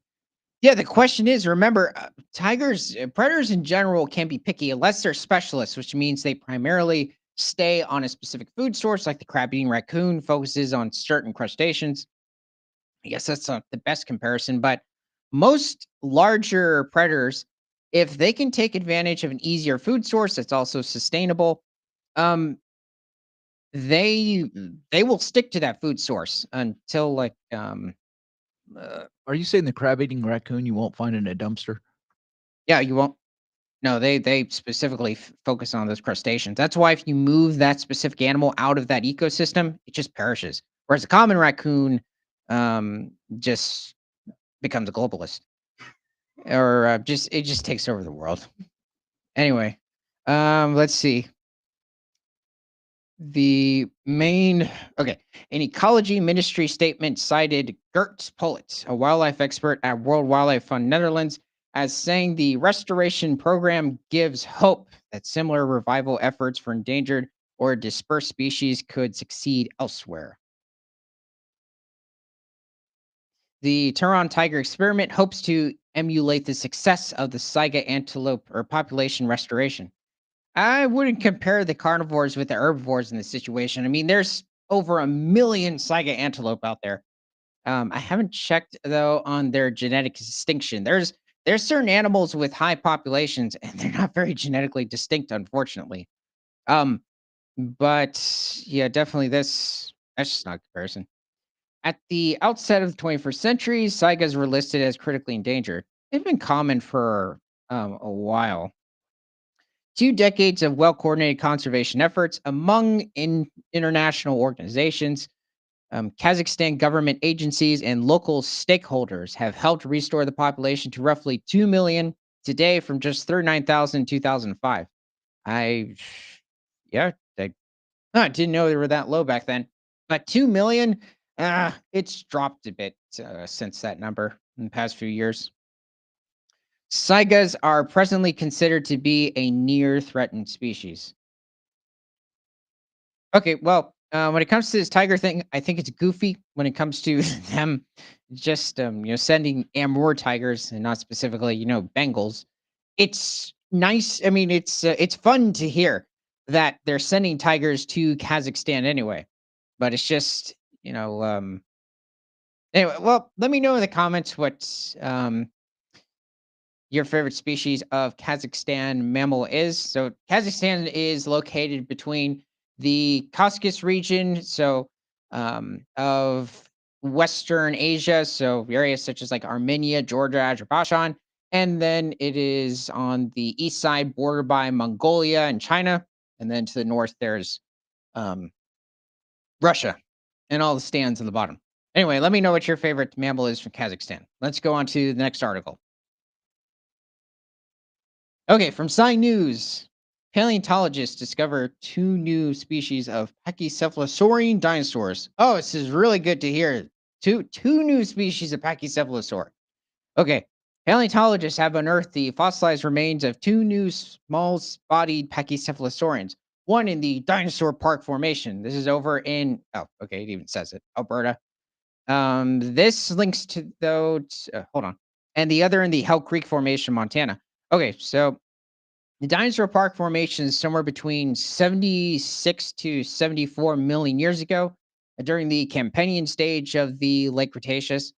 S1: Yeah, the question is, remember, tigers, predators in general can be picky unless they're specialists, which means they primarily stay on a specific food source, like the crab-eating raccoon focuses on certain crustaceans. I guess that's not the best comparison, but most larger predators, if they can take advantage of an easier food source that's also sustainable, um, they they will stick to that food source until uh,
S2: Are you saying the crab-eating raccoon you won't find in a dumpster?
S1: yeah, you won't. No, they specifically focus on those crustaceans. That's why if you move that specific animal out of that ecosystem, it just perishes. Whereas a common raccoon just becomes a globalist, or just it just takes over the world. Anyway, let's see. The main okay, an ecology ministry statement cited Gert Pollitt, a wildlife expert at World Wildlife Fund Netherlands, as saying the restoration program gives hope that similar revival efforts for endangered or dispersed species could succeed elsewhere. The Turon tiger experiment hopes to emulate the success of the Saiga antelope or population restoration. I wouldn't compare the carnivores with the herbivores in this situation. I mean, there's over a million Saiga antelope out there. I haven't checked though on their genetic distinction. There's certain animals with high populations, and they're not very genetically distinct, unfortunately. Um, but yeah, definitely that's just not a comparison. At the outset of the 21st century, Saigas were listed as critically endangered. They've been common for a while. 2 decades of well coordinated conservation efforts among international organizations, Kazakhstan government agencies, and local stakeholders have helped restore the population to roughly 2 million today from just 39,000 in 2005. I, yeah, I didn't know they were that low back then. But 2 million, it's dropped a bit since that number in the past few years. Saigas are presently considered to be a near threatened species. Okay, well, when it comes to this tiger thing, I think it's goofy when it comes to them just sending Amur tigers and not specifically Bengals. It's nice. I mean, it's fun to hear that they're sending tigers to Kazakhstan anyway, but it's just you know anyway. Well, let me know in the comments what your favorite species of Kazakhstan mammal is. So Kazakhstan is located between the Caucasus region, of Western Asia, so areas such as like Armenia, Georgia, Azerbaijan, and then it is on the east side, bordered by Mongolia and China, and then to the north there's um, Russia, and all the stands on the bottom. Anyway, let me know what your favorite mammal is from Kazakhstan. Let's go on to the next article. Okay, from Sci News. Paleontologists discover two new species of pachycephalosaurine dinosaurs. Oh, this is really good to hear. Two new species of pachycephalosaur. Okay. Paleontologists have unearthed the fossilized remains of two new small-bodied pachycephalosaurians. One in the Dinosaur Park Formation. This is over in okay, it even says it, Alberta. This links to hold on, and the other in the Hell Creek Formation, Montana. Okay, so the Dinosaur Park Formation is somewhere between 76 to 74 million years ago, during the Campanian stage of the late Cretaceous.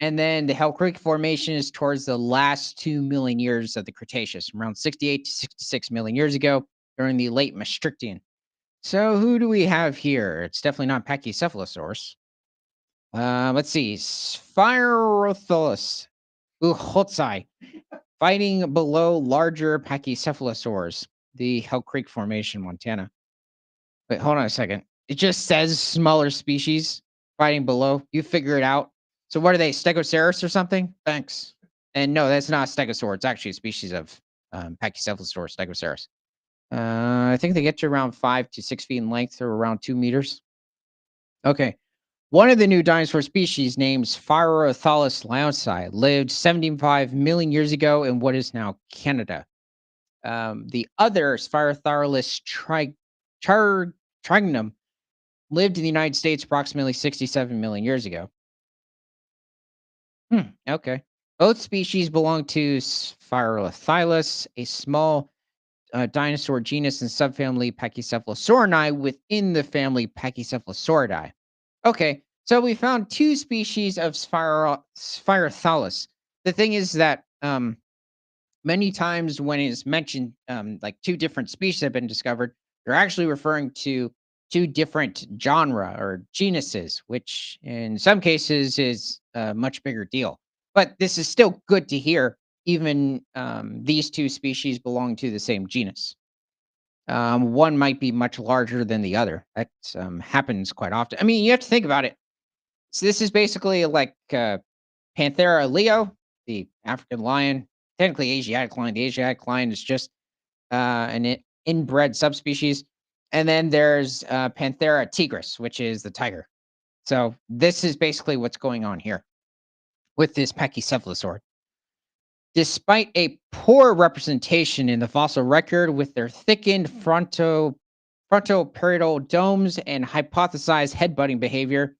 S1: And then the Hell Creek Formation is towards the last 2 million years of the Cretaceous, around 68 to 66 million years ago during the late Maastrichtian. So who do we have here? It's definitely not Pachycephalosaurus. Let's see. Spirotholus uhotsai, fighting below larger pachycephalosaurs, the Hell Creek Formation, Montana. Wait, hold on a second. It just says smaller species fighting below. You figure it out. So what are they, Stegosaurus or something? Thanks. And no, that's not a stegosaur. It's actually a species of Pachycephalosaurus, Stegosaurus. I think they get to around 5 to 6 feet in length, or around 2 meters. Okay. One of the new dinosaur species, named Spirothalus laosi, lived 75 million years ago in what is now Canada. The other Spirothalus trigonum lived in the United States approximately 67 million years ago. Okay. Both species belong to Spirothalus, a small dinosaur genus and subfamily Pachycephalosaurini within the family Pachycephalosauridae. Okay, so we found two species of Spirothalus. The thing is that many times when it's mentioned, like two different species have been discovered, they're actually referring to two different genre or genuses, which in some cases is a much bigger deal. But this is still good to hear. Even these two species belong to the same genus. One might be much larger than the other. That happens quite often. I mean, you have to think about it. So this is basically like Panthera leo, the African lion, technically Asiatic lion. The Asiatic lion is just inbred subspecies. And then there's Panthera tigris, which is the tiger. So this is basically what's going on here with this Pachycephalosaur. Despite a poor representation in the fossil record with their thickened frontoparietal domes and hypothesized headbutting behavior,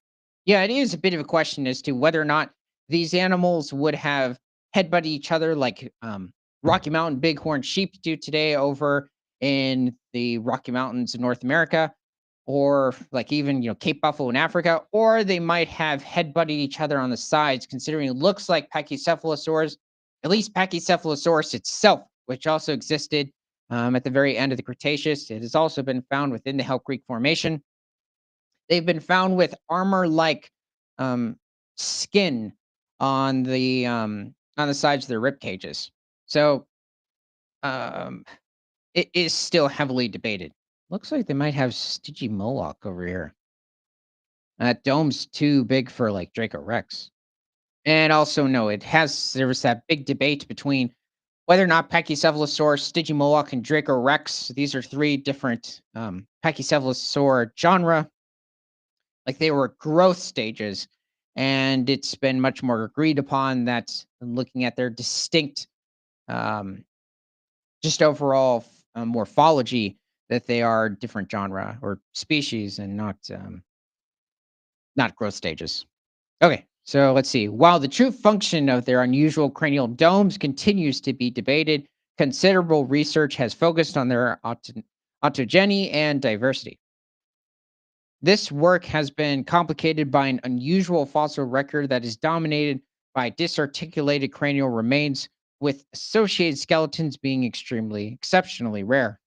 S1: yeah, it is a bit of a question as to whether or not these animals would have headbutted each other like Rocky Mountain bighorn sheep do today over in the Rocky Mountains of North America, or like even Cape Buffalo in Africa, or they might have headbutted each other on the sides, considering it looks like Pachycephalosaurs, at least Pachycephalosaurus itself, which also existed at the very end of the Cretaceous. It has also been found within the Hell Creek Formation. They've been found with armor-like um, skin on the sides of their rib cages. So um, it is still heavily debated. Looks like they might have Stygimoloch over here. That dome's too big for like Draco Rex. And also, no, there was that big debate between whether or not Pachycephalosaurus, Stygimoloch, and Draco Rex. These are three different Pachycephalosaur genre. Like they were growth stages. And it's been much more agreed upon that looking at their distinct um, just overall morphology that they are different genre or species and not growth stages. Okay, so let's see. While the true function of their unusual cranial domes continues to be debated, considerable research has focused on their autogeny and diversity. This work has been complicated by an unusual fossil record that is dominated by disarticulated cranial remains, with associated skeletons being exceptionally rare.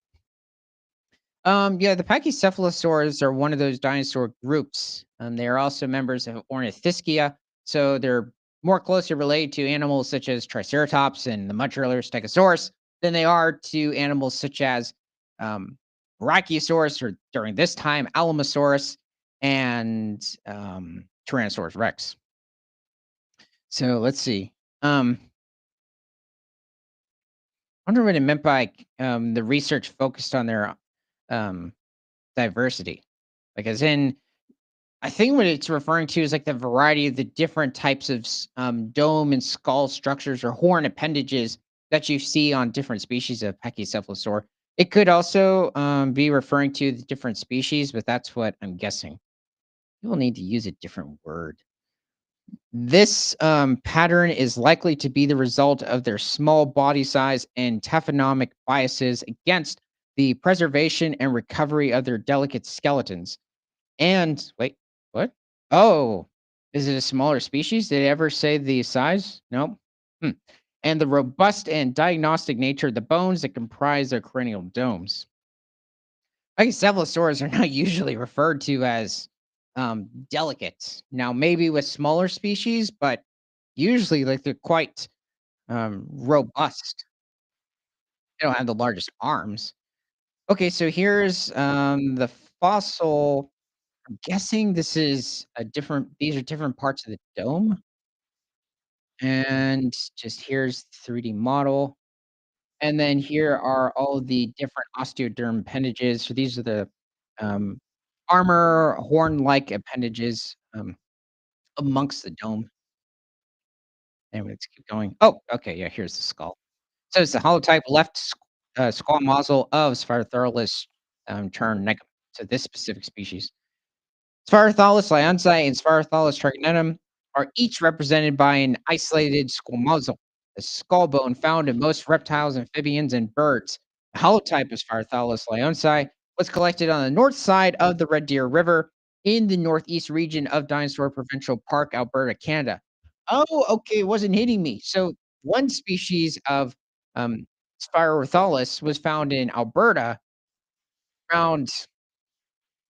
S1: Yeah, the Pachycephalosaurs are one of those dinosaur groups. They are also members of Ornithischia, so they're more closely related to animals such as Triceratops and the much earlier Stegosaurus than they are to animals such as um, Brachiosaurus, or during this time, Alamosaurus, and Tyrannosaurus Rex. So let's see. I wonder what it meant by the research focused on their um, diversity. Like, as in, I think what it's referring to is like the variety of the different types of dome and skull structures or horn appendages that you see on different species of Pachycephalosaur. It could also be referring to the different species, but that's what I'm guessing. You'll need to use a different word. This pattern is likely to be the result of their small body size and taphonomic biases against the preservation and recovery of their delicate skeletons. And wait, what? Oh, is it a smaller species? Did it ever say the size? No. Hmm. And the robust and diagnostic nature of the bones that comprise their cranial domes. I guess cephalosaurs are not usually referred to as delicate. Now, maybe with smaller species, but usually, like, they're quite robust. They don't have the largest arms. Okay, so here's the fossil. I'm guessing this is a different these are different parts of the dome, and just here's the 3D model, and then here are all the different osteoderm appendages. So these are the, um, armor horn-like appendages, amongst the dome. Anyway, let's keep going. Oh, okay, yeah, here's the skull. So it's the holotype left skull muzzle of Sphaerotholus, turned negative to this specific species. Sphaerotholus lyonsi and Sphaerotholus trigonum are each represented by an isolated skull muzzle, a skull bone found in most reptiles, amphibians, and birds. The holotype of Sphaerotholus lyonsi was collected on the north side of the Red Deer River in the northeast region of Dinosaur Provincial Park, Alberta, Canada. Oh, okay, it wasn't hitting me. So one species of um, Sphaerotholus was found in Alberta around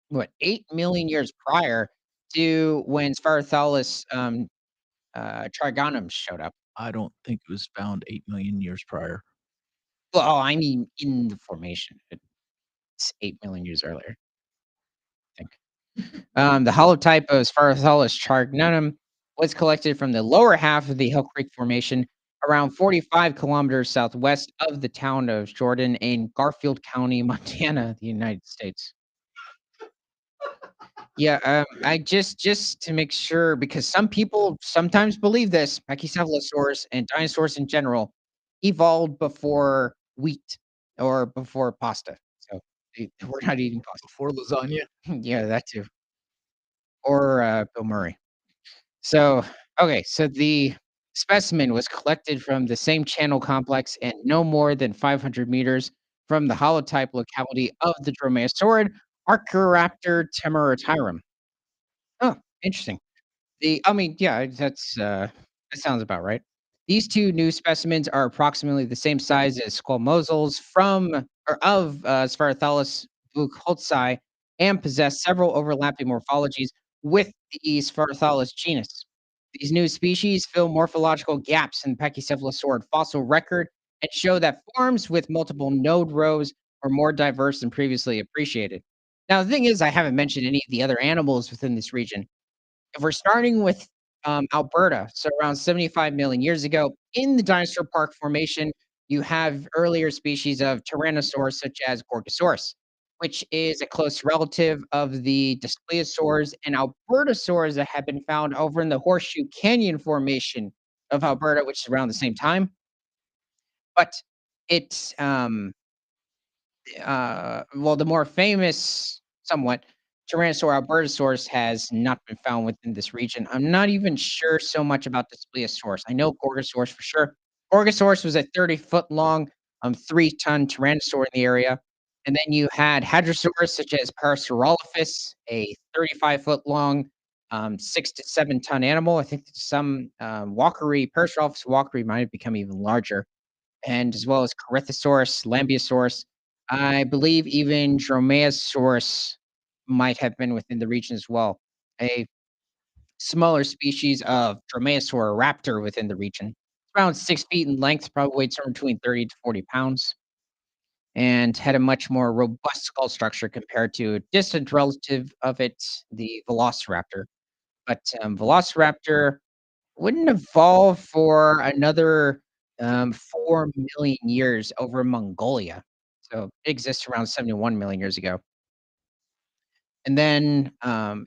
S1: what, 8,000,000 years prior to when Sphaerotholus, trigonum showed up.
S2: I don't think it was found 8,000,000 years prior.
S1: Well, oh, I mean, in the formation, it's 8,000,000 years earlier, I think. The holotype of Sphaerotholus trigonum was collected from the lower half of the Hill Creek Formation around 45 kilometers southwest of the town of Jordan in Garfield County, Montana, the United States. Yeah, I just to make sure, because some people sometimes believe this, Pachycephalosaurs and dinosaurs in general evolved before wheat or before pasta. So we're not eating pasta.
S2: Before lasagna?
S1: Yeah, that too. Or Bill Murray. So okay, so the specimen was collected from the same channel complex and no more than 500 meters from the holotype locality of the dromaeosaurid Archaeoraptor temeratyrum. Oh, interesting. I mean, yeah, that sounds about right. These 2 new specimens are approximately the same size as squamosals from or of, Sphaerotholus buchholzi, and possess several overlapping morphologies with the Sphaerotholus genus. These new species fill morphological gaps in Pachycephalosaurid fossil record and show that forms with multiple node rows are more diverse than previously appreciated. Now, the thing is, I haven't mentioned any of the other animals within this region. If we're starting with, Alberta, so around 75,000,000 years ago, in the Dinosaur Park formation, you have earlier species of Tyrannosaurs such as Gorgosaurus, which is a close relative of the Daspletosaurs and Albertosaurs that have been found over in the Horseshoe Canyon formation of Alberta, which is around the same time. but it's well, the more famous, somewhat, Tyrannosaur albertosaurus has not been found within this region. I'm not even sure so much about the Spleosaurus. I know Gorgosaurus for sure. Gorgosaurus was a 30-foot long, 3-ton tyrannosaur in the area. And then you had hadrosaurs such as Parasaurolophus, a 35-foot long, 6 to 7-ton animal. I think some walkery, Parasaurolophus walkery might have become even larger, and as well as Corythosaurus, Lambeosaurus. I believe even Dromaeosaurus might have been within the region as well. A smaller species of Dromaeosaur raptor within the region. It's around 6 feet in length, probably weighed somewhere between 30 to 40 pounds, and had a much more robust skull structure compared to a distant relative of it, the Velociraptor. But Velociraptor wouldn't evolve for another 4 million years over in Mongolia. So it exists around 71 million years ago. And then,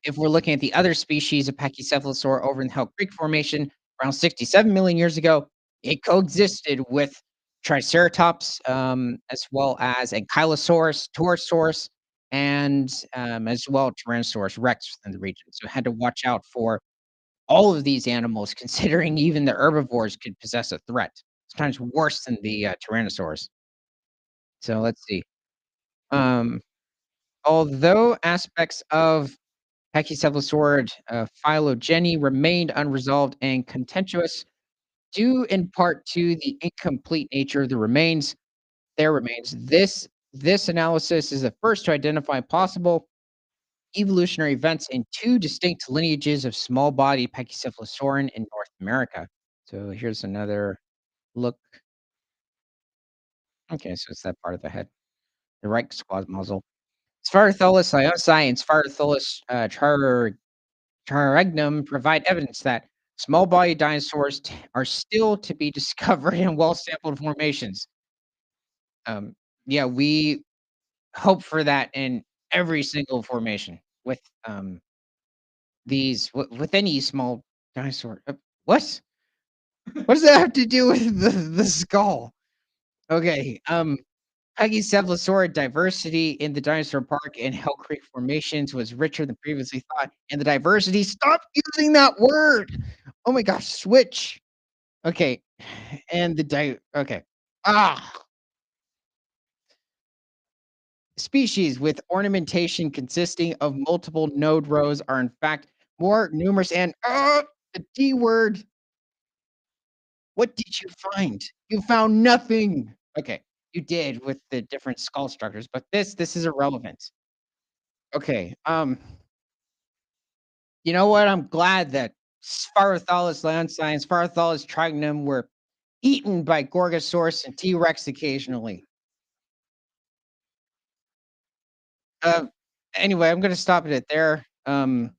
S1: if we're looking at the other species of Pachycephalosaur over in the Hell Creek Formation, around 67 million years ago, it coexisted with Triceratops, as well as Ankylosaurus, Torosaurus, and as well Tyrannosaurus Rex within the region. So it had to watch out for all of these animals, considering even the herbivores could possess a threat, sometimes worse than the Tyrannosaurs. So let's see. Um, Although aspects of Pachycephalosaurid phylogeny remained unresolved and contentious, due in part to the incomplete nature of the remains, their remains. This analysis is the first to identify possible evolutionary events in two distinct lineages of small-bodied Pachycephalosaurin in North America. So here's another look. Okay, so it's that part of the head, the right squat muzzle. Sphaerotholus iosi and Sphaerotholus charregnum provide evidence that small-bodied dinosaurs are still to be discovered in well-sampled formations. Um, yeah, we hope for that in every single formation with with any small dinosaur. What? What does that have to do with the skull? Okay, Pachycephalosaurid diversity in the dinosaur park and Hell Creek formations was richer than previously thought, and the diversity stop using that word! Oh my gosh, switch. Okay, and okay. Ah! Species with ornamentation consisting of multiple node rows are in fact more numerous and the D word. What did you find? You found nothing. Okay, you did with the different skull structures, but this is irrelevant. Okay, you know what? I'm glad that Sphaerotholus lansai and Sphaerotholus trigonum were eaten by Gorgosaurus and T-Rex occasionally. Uh, anyway, I'm gonna stop it at there. I'm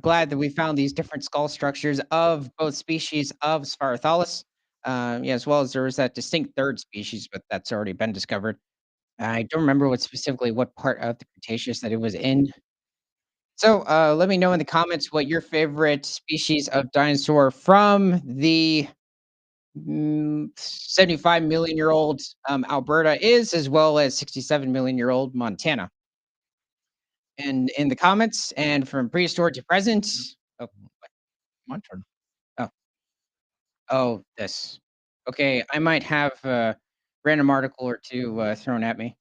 S1: glad that we found these different skull structures of both species of Sphaerotholus, yeah, as well as there was that distinct third species, but that's already been discovered. I don't remember what part of the Cretaceous that it was in. So, let me know in the comments what your favorite species of dinosaur from the 75 million year old Alberta is, as well as 67 million year old Montana. And in the comments, and from prehistoric to present. Oh,
S2: My turn.
S1: oh, oh, this. Okay, I might have a random article or two thrown at me.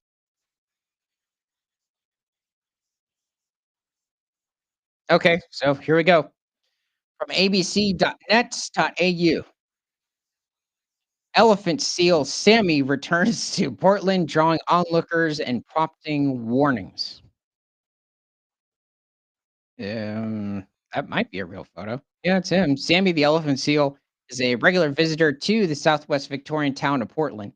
S1: Okay, so here we go. From abc.net.au. Elephant seal Sammy returns to Portland, drawing onlookers and prompting warnings. That might be a real photo. Yeah, it's him. Sammy the elephant seal is a regular visitor to the Southwest Victorian town of Portland.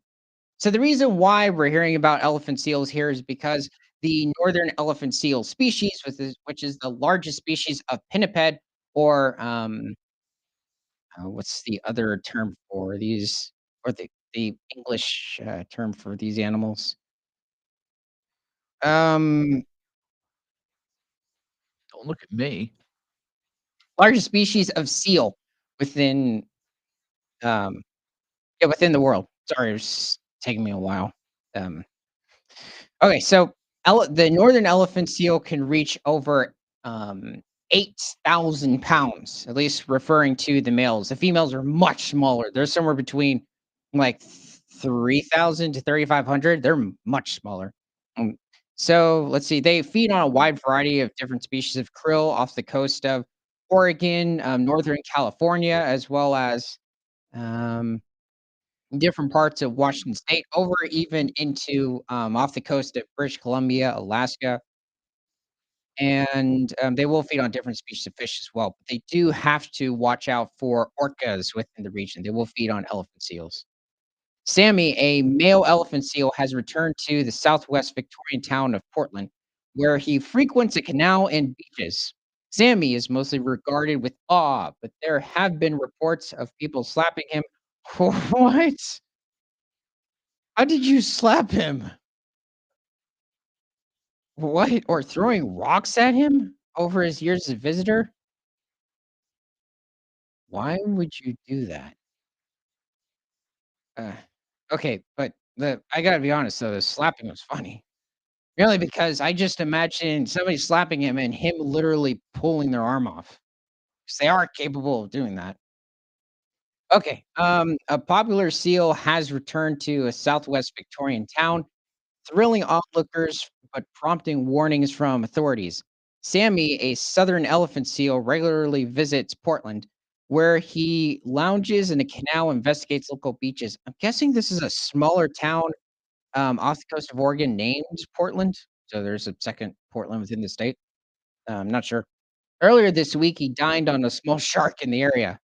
S1: So the reason why we're hearing about elephant seals here is because the northern elephant seal species, which is the largest species of pinniped, or what's the other term for these, or the English term for these animals? Um,
S2: Don't look at me.
S1: Largest species of seal within. Yeah, within the world. Sorry, it was taking me a while. Um, okay, so the northern elephant seal can reach over 8,000 pounds, at least referring to the males. The females are much smaller. They're somewhere between like 3,000 to 3,500. They're much smaller. Um, so let's see. They feed on a wide variety of different species of krill off the coast of Oregon, northern California, as well as um, different parts of Washington State, over even into, off the coast of British Columbia, Alaska, and, they will feed on different species of fish as well, but they do have to watch out for orcas within the region. They will feed on elephant seals. Sammy, a male elephant seal, has returned to the Southwest Victorian town of Portland, where he frequents a canal and beaches. Sammy is mostly regarded with awe, but there have been reports of people slapping him. What? How did you slap him? What? Or throwing rocks at him over his years as a visitor? Why would you do that? Uh, okay, but the I gotta be honest though, the slapping was funny. Merely because I just imagined somebody slapping him and him literally pulling their arm off, 'cause they are capable of doing that. Okay, a popular seal has returned to a Southwest Victorian town, thrilling onlookers, but prompting warnings from authorities. Sammy, a southern elephant seal, regularly visits Portland, where he lounges in a canal and investigates local beaches. I'm guessing this is a smaller town off the coast of Oregon named Portland. So there's a second Portland within the state. I'm not sure. Earlier this week, he dined on a small shark in the area.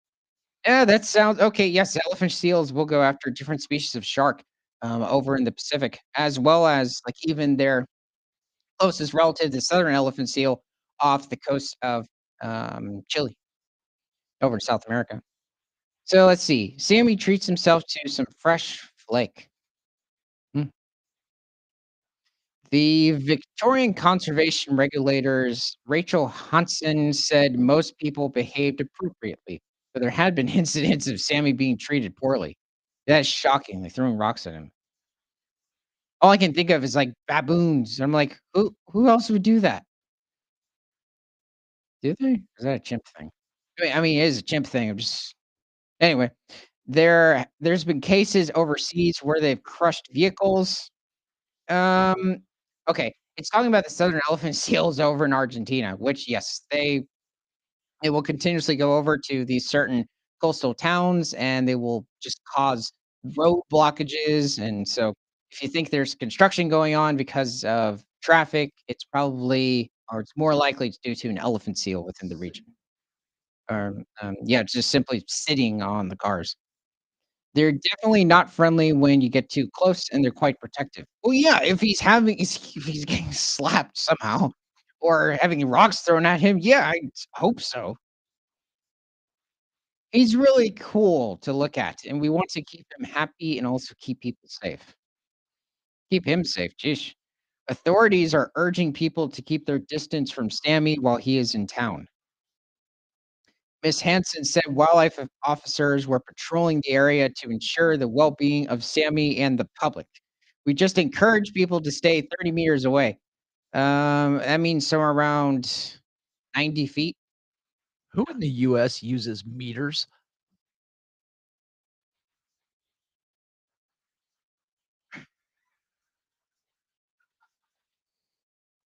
S1: Yeah, that sounds okay. Yes, elephant seals will go after different species of shark over in the Pacific, as well as like even their closest relative, the southern elephant seal, off the coast of Chile, over in South America. So let's see. Sammy treats himself to some fresh flake. Hmm. The Victorian conservation regulators, Rachel Hansen, said most people behaved appropriately, but there had been incidents of Sammy being treated poorly. That's shocking. They're throwing rocks at him. All I can think of is like baboons. I'm like, who else would do that? Do they? Is that a chimp thing? I mean, it is a chimp thing. I'm just anyway. There's been cases overseas where they've crushed vehicles. Um, okay, it's talking about the southern elephant seals over in Argentina, which yes, they will continuously go over to these certain coastal towns, and they will just cause road blockages, and so if you think there's construction going on because of traffic, it's probably or it's more likely it's due to an elephant seal within the region. Yeah, just simply sitting on the cars. They're definitely not friendly when you get too close, and they're quite protective. Well, yeah, if he's getting slapped somehow or having rocks thrown at him, yeah, I hope so. He's really cool to look at, and we want to keep him happy and also keep people safe. Keep him safe, jeez. Authorities are urging people to keep their distance from Sammy while he is in town. Ms. Hansen said wildlife officers were patrolling the area to ensure the well-being of Sammy and the public. We just encourage people to stay 30 meters away. That means somewhere around 90 feet
S2: Who in the US uses meters?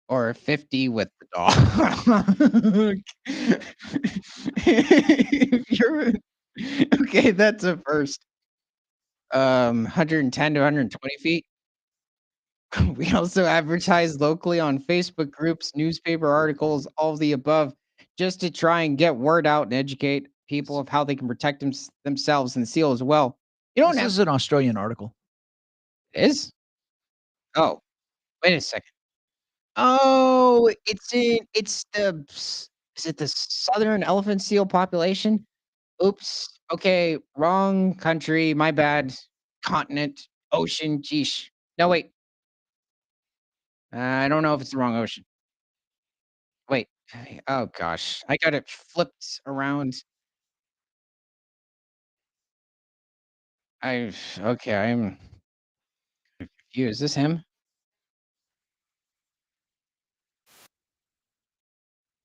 S1: or 50 with the dog. If you're okay, that's a first. 110 to 120 feet. We also advertise locally on Facebook groups, newspaper articles, all of the above, just to try and get word out and educate people
S2: This
S1: of how they can protect themselves and the seal as well. You don't
S2: this
S1: have
S2: is an Australian article.
S1: it is? Oh, wait a second. Oh, is it the southern elephant seal population? Oops. Okay, wrong country, my bad. Continent, ocean, geesh. No, wait. I don't know if it's the wrong ocean. Wait. Oh gosh, I got it flipped around. I okay, I'm confused. Is this him?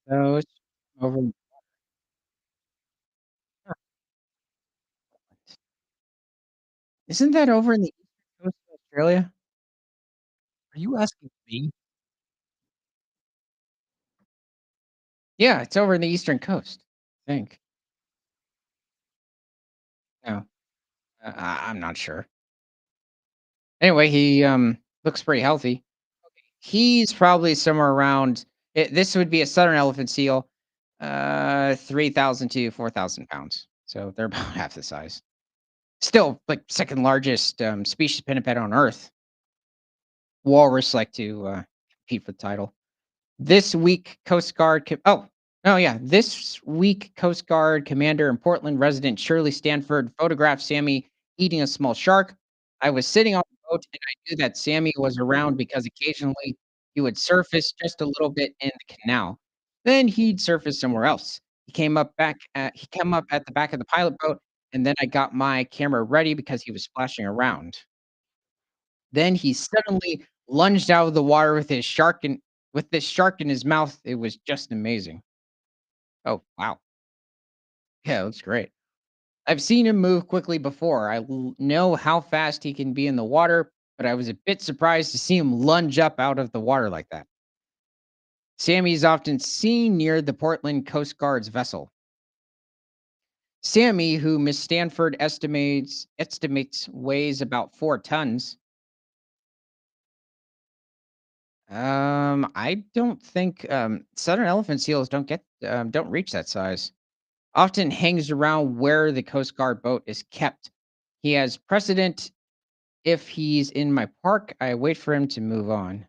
S1: So it's over. Huh, isn't that over in the eastern coast of Australia?
S2: Are you asking me?
S1: Yeah, it's over in the eastern coast, I think. No, I'm not sure. Anyway, he looks pretty healthy. He's probably somewhere around. This would be a southern elephant seal, 3,000 to 4,000 pounds. So they're about half the size. Still, like second largest species pinniped on Earth. Walrus like to compete for the title. This week, Coast Guard. Oh yeah. This week, Coast Guard commander and Portland resident Shirley Stanford photographed Sammy eating a small shark. I was sitting on the boat and I knew that Sammy was around because occasionally he would surface just a little bit in the canal. Then he'd surface somewhere else. He came up at the back of the pilot boat, and then I got my camera ready because he was splashing around. Then he suddenly lunged out of the water with this shark in his mouth. It was just amazing. Oh, wow. Yeah, that's great. I've seen him move quickly before. Know how fast he can be in the water, but I was a bit surprised to see him lunge up out of the water like that. Sammy is often seen near the Portland Coast Guard's vessel. Sammy, who Miss Stanford estimates weighs about 4 tons. I don't think southern elephant seals don't reach that size. Often hangs around where the Coast Guard boat is kept. He has precedent. If he's in my park, I wait for him to move on.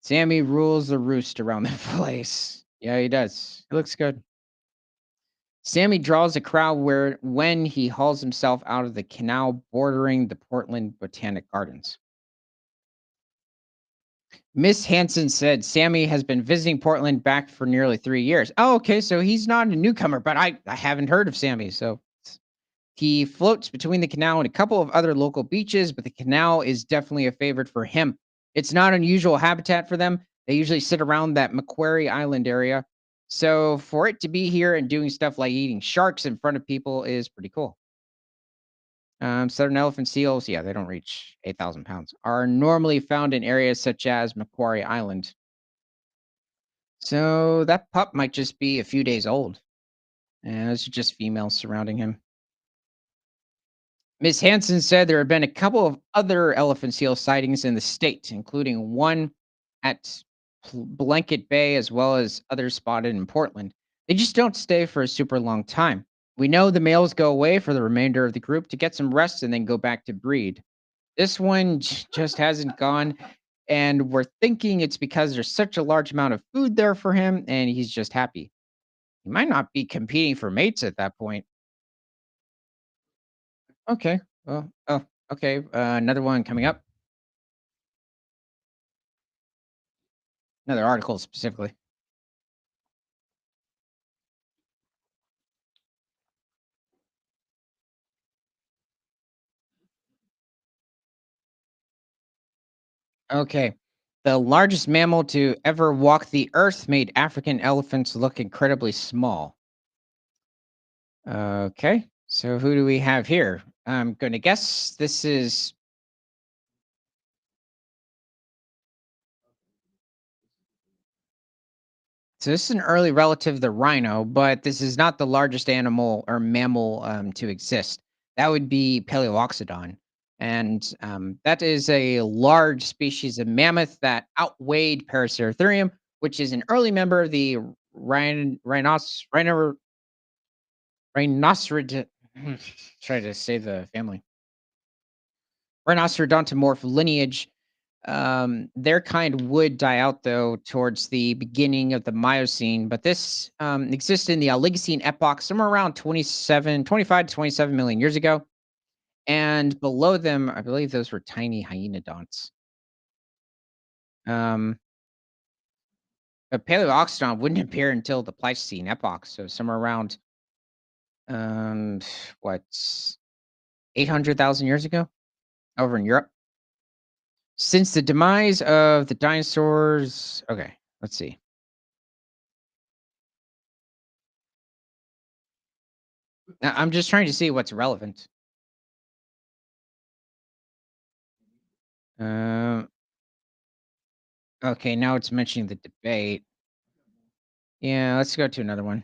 S1: Sammy rules the roost around the place. Yeah, he does. He looks good. Sammy draws a crowd where when he hauls himself out of the canal bordering the Portland Botanic Gardens. Miss Hanson said Sammy has been visiting Portland back for nearly 3 years. Oh, okay. So he's not a newcomer, but I haven't heard of Sammy. So he floats between the canal and a couple of other local beaches, but the canal is definitely a favorite for him. It's not unusual habitat for them. They usually sit around that Macquarie Island area. So for it to be here and doing stuff like eating sharks in front of people is pretty cool. Southern elephant seals, yeah, they don't reach 8,000 pounds, are normally found in areas such as Macquarie Island. So that pup might just be a few days old. And those are just females surrounding him. Miss Hansen said there have been a couple of other elephant seal sightings in the state, including one at Blanket Bay as well as others spotted in Portland. They just don't stay for a super long time. We know the males go away for the remainder of the group to get some rest and then go back to breed. This one just hasn't gone, and we're thinking it's because there's such a large amount of food there for him and he's just happy. He might not be competing for mates at that point. Okay. Well, oh, okay. Another one coming up. Another article specifically. Okay. The largest mammal to ever walk the earth made African elephants look incredibly small. Okay. So who do we have here? I'm going to guess this is. So this is an early relative of the rhino, but this is not the largest animal or mammal to exist. That would be Paleoxodon. And that is a large species of mammoth that outweighed Paraceratherium, which is an early member of the rhinoceros. Try to say the family. Rhinocerodontomorph lineage. Their kind would die out though towards the beginning of the Miocene, but this existed in the Oligocene epoch, somewhere around 25 to 27 million years ago. And below them, I believe those were tiny hyenodonts. Um, but Paleoxodon wouldn't appear until the Pleistocene epoch, so somewhere around um, what 800,000 years ago over in Europe. Since the demise of the dinosaurs, okay, let's see. I'm just trying to see what's relevant. Um, okay, now it's mentioning the debate. Yeah, let's go to another one.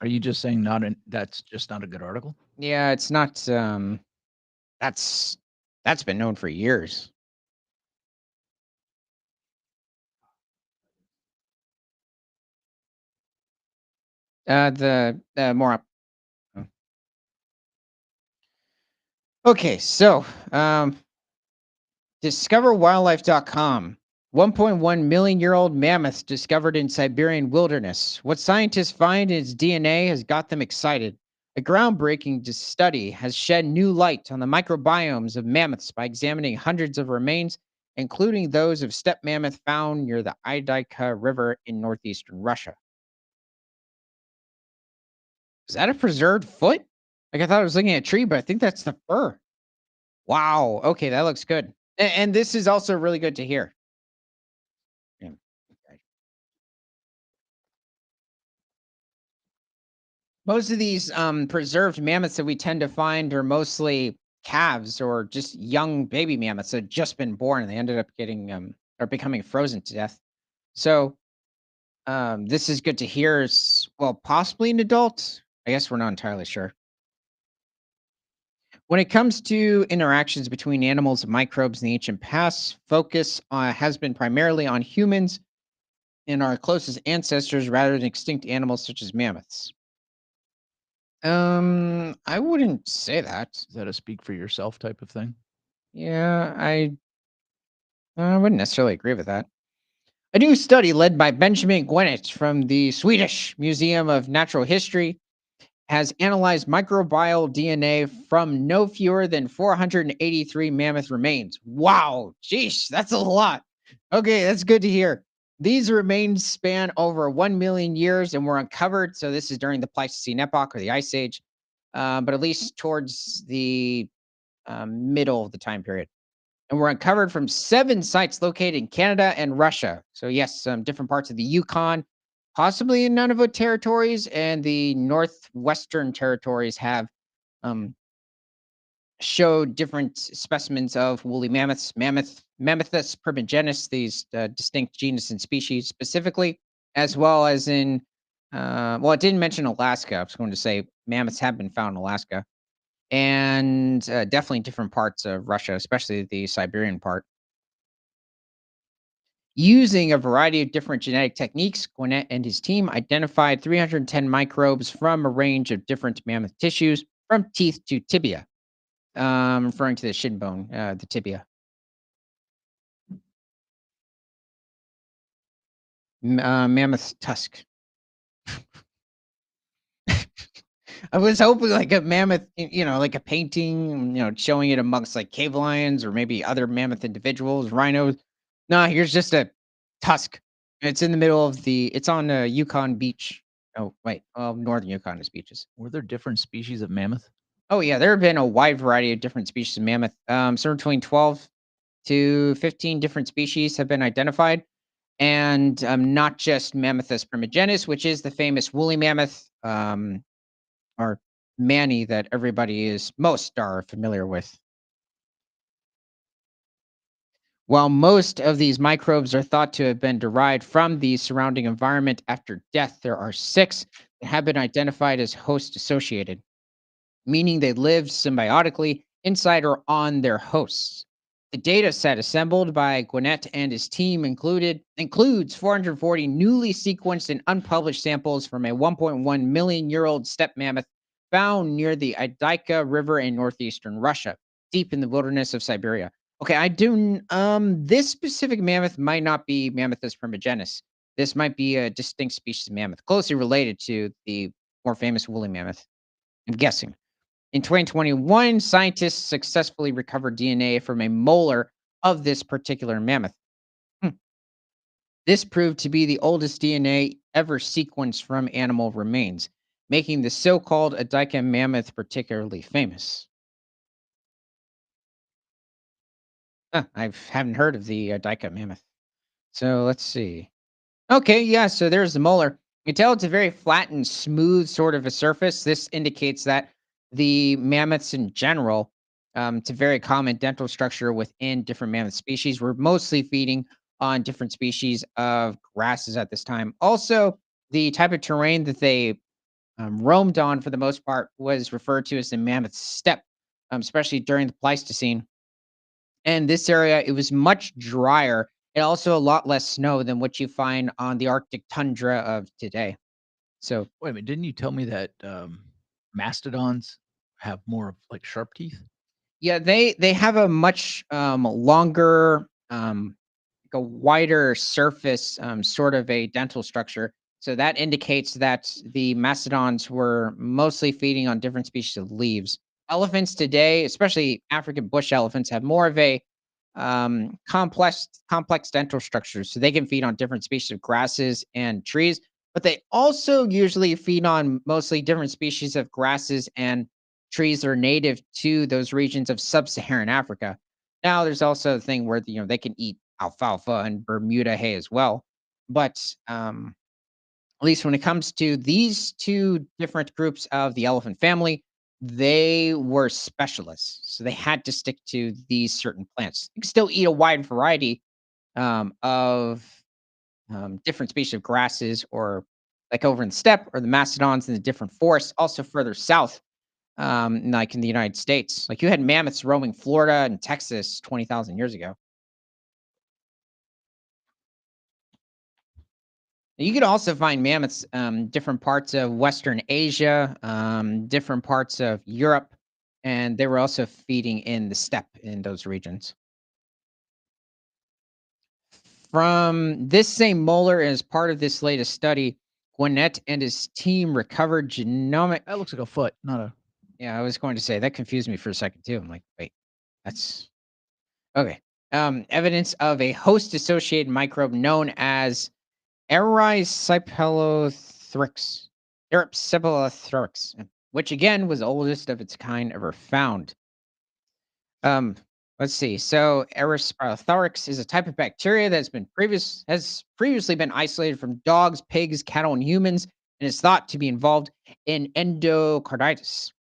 S2: Are you just saying not an that's just not a good article?
S1: Yeah, it's not. That's that's been known for years. The more. Oh. Okay, so discoverwildlife.com. 1.1 million year old mammoth discovered in Siberian wilderness. What scientists find in its DNA has got them excited. A groundbreaking study has shed new light on the microbiomes of mammoths by examining hundreds of remains, including those of steppe mammoth found near the Idika River in northeastern Russia. Is that a preserved foot? Like I thought I was looking at a tree, but I think that's the fur. Wow. Okay, that looks good. And this is also really good to hear. Yeah. Okay. Most of these preserved mammoths that we tend to find are mostly calves or just young baby mammoths that had just been born and they ended up getting or becoming frozen to death. So this is good to hear. Well, possibly an adult. I guess we're not entirely sure. When it comes to interactions between animals and microbes in the ancient past, focus has been primarily on humans and our closest ancestors rather than extinct animals such as mammoths. I wouldn't say that.
S2: Is that a speak for yourself type of thing?
S1: Yeah, I wouldn't necessarily agree with that. A new study led by Benjamin Gwinnett from the Swedish Museum of Natural History has analyzed microbial DNA from no fewer than 483 mammoth remains. Wow, jeez, that's a lot. Okay, that's good to hear. These remains span over 1 million years and were uncovered. So, this is during the Pleistocene epoch or the Ice Age, but at least towards the middle of the time period. And were uncovered from 7 sites located in Canada and Russia. So, yes, some different parts of the Yukon, possibly in Nunavut territories, and the northwestern territories have um, showed different specimens of woolly mammoths, Mammothus primigenus, these distinct genus and species specifically, as well as in, well, it didn't mention Alaska. I was going to say mammoths have been found in Alaska and definitely different parts of Russia, especially the Siberian part. Using a variety of different genetic techniques, Gwinnett and his team identified 310 microbes from a range of different mammoth tissues, from teeth to tibia, referring to the shin bone, the tibia. Mammoth tusk. I was hoping like a mammoth, like a painting, showing it amongst like cave lions or maybe other mammoth individuals, rhinos. No, here's just a tusk. It's in the middle of it's on a Yukon beach. Oh, wait. Northern Yukon is beaches.
S2: Were there different species of mammoth?
S1: Oh, yeah. There have been a wide variety of different species of mammoth. Somewhere between 12 to 15 different species have been identified. And not just Mammothus primigenus, which is the famous woolly mammoth. Or Manny that everybody is most are familiar with. While most of these microbes are thought to have been derived from the surrounding environment after death, there are 6 that have been identified as host associated, meaning they lived symbiotically inside or on their hosts. The data set assembled by Gwinnett and his team includes 440 newly sequenced and unpublished samples from a 1.1 million year old steppe mammoth found near the Idika River in northeastern Russia, deep in the wilderness of Siberia. Okay, this specific mammoth might not be Mammothus primigenus. This might be a distinct species of mammoth, closely related to the more famous woolly mammoth. I'm guessing. In 2021, scientists successfully recovered DNA from a molar of this particular mammoth. Hmm. This proved to be the oldest DNA ever sequenced from animal remains, making the so-called Adica mammoth particularly famous. Huh, I haven't heard of the Adica mammoth. So let's see. Okay, yeah, so there's the molar. You can tell it's a very flat and smooth sort of a surface. This indicates that the mammoths in general, it's a very common dental structure within different mammoth species. We're mostly feeding on different species of grasses at this time. Also, the type of terrain that they roamed on for the most part was referred to as the mammoth steppe, especially during the Pleistocene. And this area, it was much drier and also a lot less snow than what you find on the Arctic tundra of today. So,
S2: Wait a minute, didn't you tell me that, mastodons have more of, like, sharp teeth?
S1: yeah, they have a much longer, like a wider surface, sort of a dental structure. So that indicates that the mastodons were mostly feeding on different species of leaves. Elephants today, especially African bush elephants, have more of a complex dental structures, so they can feed on different species of grasses and trees. But they also usually feed on mostly different species of grasses and trees that are native to those regions of sub-Saharan Africa. Now, there's also the thing where they can eat alfalfa and Bermuda hay as well. But at least when it comes to these two different groups of the elephant family, they were specialists. So they had to stick to these certain plants. You can still eat a wide variety of different species of grasses, or like over in the steppe, or the mastodons in the different forests, also further south, like in the United States. Like you had mammoths roaming Florida and Texas 20,000 years ago. You could also find mammoths, different parts of Western Asia, different parts of Europe, and they were also feeding in the steppe in those regions. From this same molar, as part of this latest study, Gwinnett and his team recovered genomic.
S2: That looks like a foot, not a
S1: Yeah, I was going to say that confused me for a second too. I'm like, wait, that's okay. Evidence of a host-associated microbe known as Erysipelathrix Erysipelathrix, which again was the oldest of its kind ever found. Um, let's see. So Erysipelathrix is a type of bacteria that's been has previously been isolated from dogs, pigs, cattle, and humans, and is thought to be involved in endocarditis,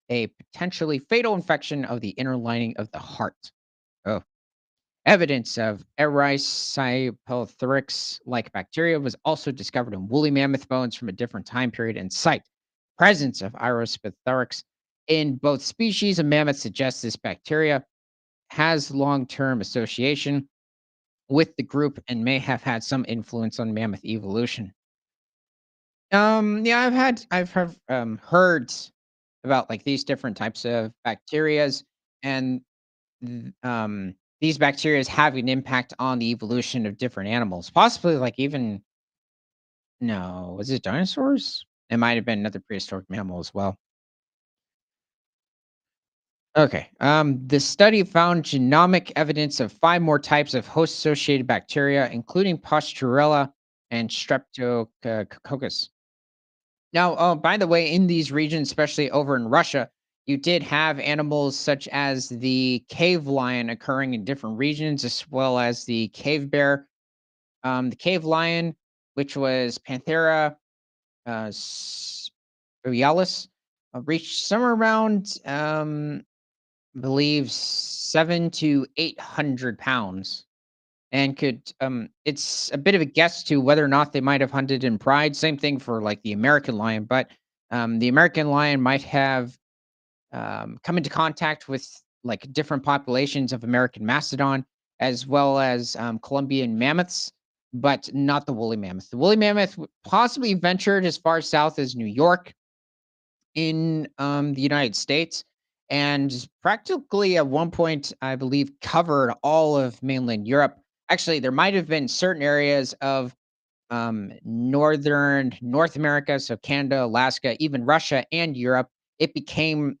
S1: a potentially fatal infection of the inner lining of the heart. Oh. Evidence of Erysipelathrix-like bacteria was also discovered in woolly mammoth bones from a different time period and site. Presence of Erysipelathrix in both species of mammoth suggests this bacteria has long-term association with the group and may have had some influence on mammoth evolution. Yeah, heard about like these different types of bacterias, and these bacteria have an impact on the evolution of different animals, possibly like even no, was it dinosaurs? It might have been another prehistoric mammal as well. Okay. The study found genomic evidence of five more types of host-associated bacteria, including Pasteurella and Streptococcus. Now, by the way, in these regions, especially over in Russia, you did have animals such as the cave lion occurring in different regions, as well as the cave bear. The cave lion, which was Panthera spiralis, reached somewhere around, I believe, 7 to 800 pounds, and could it's a bit of a guess to whether or not they might have hunted in pride. Same thing for like the American lion, but the American lion might have come into contact with like different populations of American mastodon, as well as Colombian mammoths, but not the woolly mammoth. The woolly mammoth possibly ventured as far south as New York in the United States, and practically at one point, I believe, covered all of mainland Europe. Actually, there might have been certain areas of northern North America, so Canada, Alaska, even Russia and Europe. It became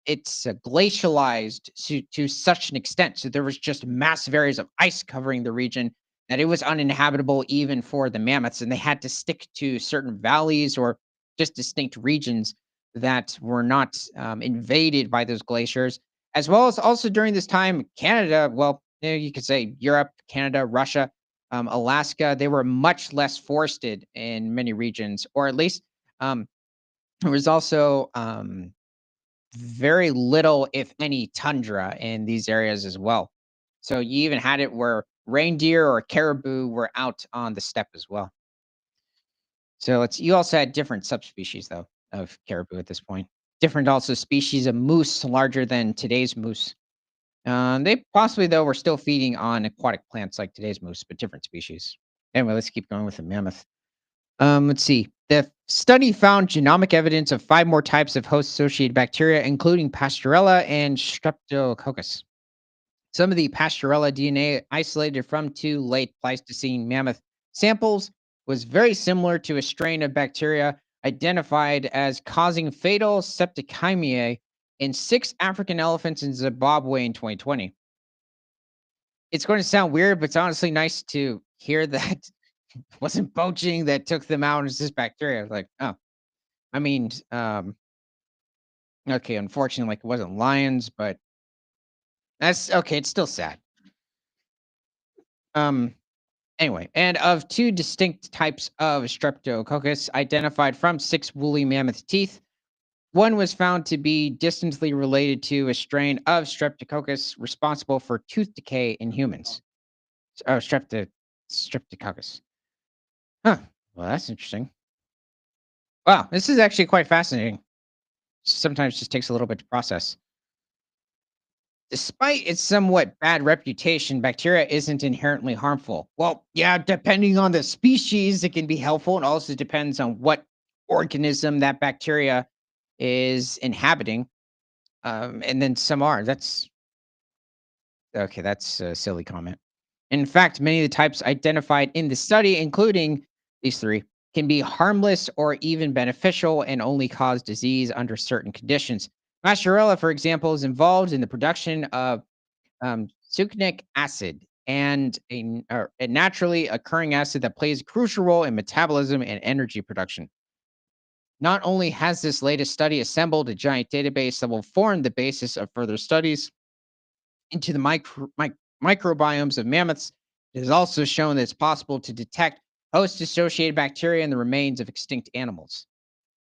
S1: it's glacialized to such an extent. So there was just massive areas of ice covering the region that it was uninhabitable even for the mammoths, and they had to stick to certain valleys or just distinct regions that were not invaded by those glaciers, as well as also during this time, Canada, well, you could say Europe, Canada, Russia, Alaska, they were much less forested in many regions, or at least um, there was also very little, if any, tundra in these areas as well. So you even had it where reindeer or caribou were out on the steppe as well. So it's you also had different subspecies though of caribou at this point. Different also species of moose larger than today's moose. They possibly though were still feeding on aquatic plants like today's moose, but different species. Anyway, let's keep going with the mammoth. Let's see. The study found genomic evidence of five more types of host-associated bacteria, including Pasteurella and Streptococcus. Some of the Pasteurella DNA isolated from two late Pleistocene mammoth samples was very similar to a strain of bacteria identified as causing fatal septicemia in six African elephants in Zimbabwe in 2020. It's going to sound weird, but it's honestly nice to hear that it wasn't poaching that took them out. It's just bacteria. Like, oh, I mean, okay, unfortunately, like it wasn't lions, but that's okay. It's still sad. Um, Anyway, and of two distinct types of Streptococcus identified from six woolly mammoth teeth, one was found to be distantly related to a strain of Streptococcus responsible for tooth decay in humans. Oh, Streptococcus. Huh. Well, that's interesting. Wow, this is actually quite fascinating. Sometimes it just takes a little bit to process. Despite its somewhat bad reputation, bacteria isn't inherently harmful. Well, yeah, depending on the species, it can be helpful. It also depends on what organism that bacteria is inhabiting. And then some are. That's okay. That's a silly comment. In fact, many of the types identified in the study, including these three, can be harmless or even beneficial and only cause disease under certain conditions. Masharella, for example, is involved in the production of succinic acid and a naturally occurring acid that plays a crucial role in metabolism and energy production. Not only has this latest study assembled a giant database that will form the basis of further studies into the microbiomes of mammoths, it has also shown that it's possible to detect host associated bacteria in the remains of extinct animals.